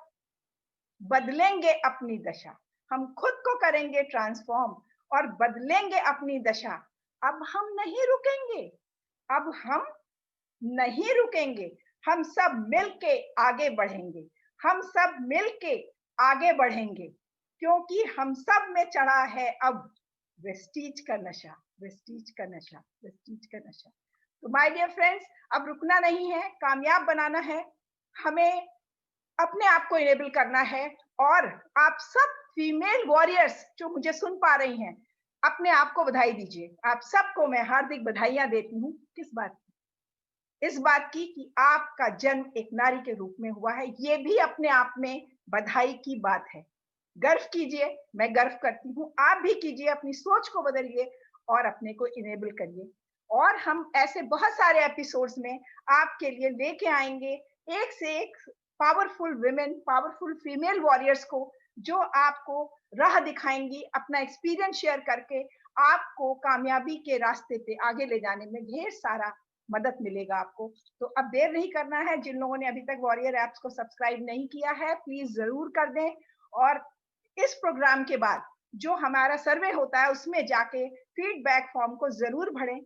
बदलेंगे अपनी दशा। हम खुद को करेंगे ट्रांसफॉर्म और बदलेंगे अपनी दशा। अब हम नहीं रुकेंगे, अब हम नहीं रुकेंगे। हम सब मिलके आगे बढ़ेंगे, हम सब मिलके आगे बढ़ेंगे, क्योंकि हम सब में चढ़ा है अब वेस्टीज का नशा, वेस्टीज का नशा, वेस्टीज का नशा। तो माय डियर फ्रेंड्स, अब रुकना नहीं है, कामयाब बनाना है, हमें अपने आप को इनेबल करना है। और आप सब फीमेल वॉरियर्स जो मुझे सुन पा रही हैं, अपने आप को बधाई दीजिए। आप सबको मैं हार्दिक बधाइयां देती हूँ। किस बात की? इस बात की कि आपका जन्म एक नारी के रूप में हुआ है। ये भी अपने आप में बधाई की बात है। गर्व कीजिए, मैं गर्व करती हूँ। आप भी कीजिए, अपनी सोच को बदलिए और अपने को इनेबल करिए। और हम ऐसे बहुत सारे एपिसोड्स में आपके लिए लेके आएंगे, एक से एक powerful women, powerful female warriors को, जो आपको राह दिखाएंगी, अपना एक्सपीरियंस शेयर करके आपको कामयाबी के रास्ते पे आगे ले जाने में ढेर सारा मदद मिलेगा आपको। तो अब देर नहीं करना है। जिन लोगों ने अभी तक वॉरियर ऐप्स को सब्सक्राइब नहीं किया है, प्लीज जरूर कर दें। और इस प्रोग्राम के बाद जो हमारा सर्वे होता है, उसमें जाके फीडबैक फॉर्म को जरूर भरें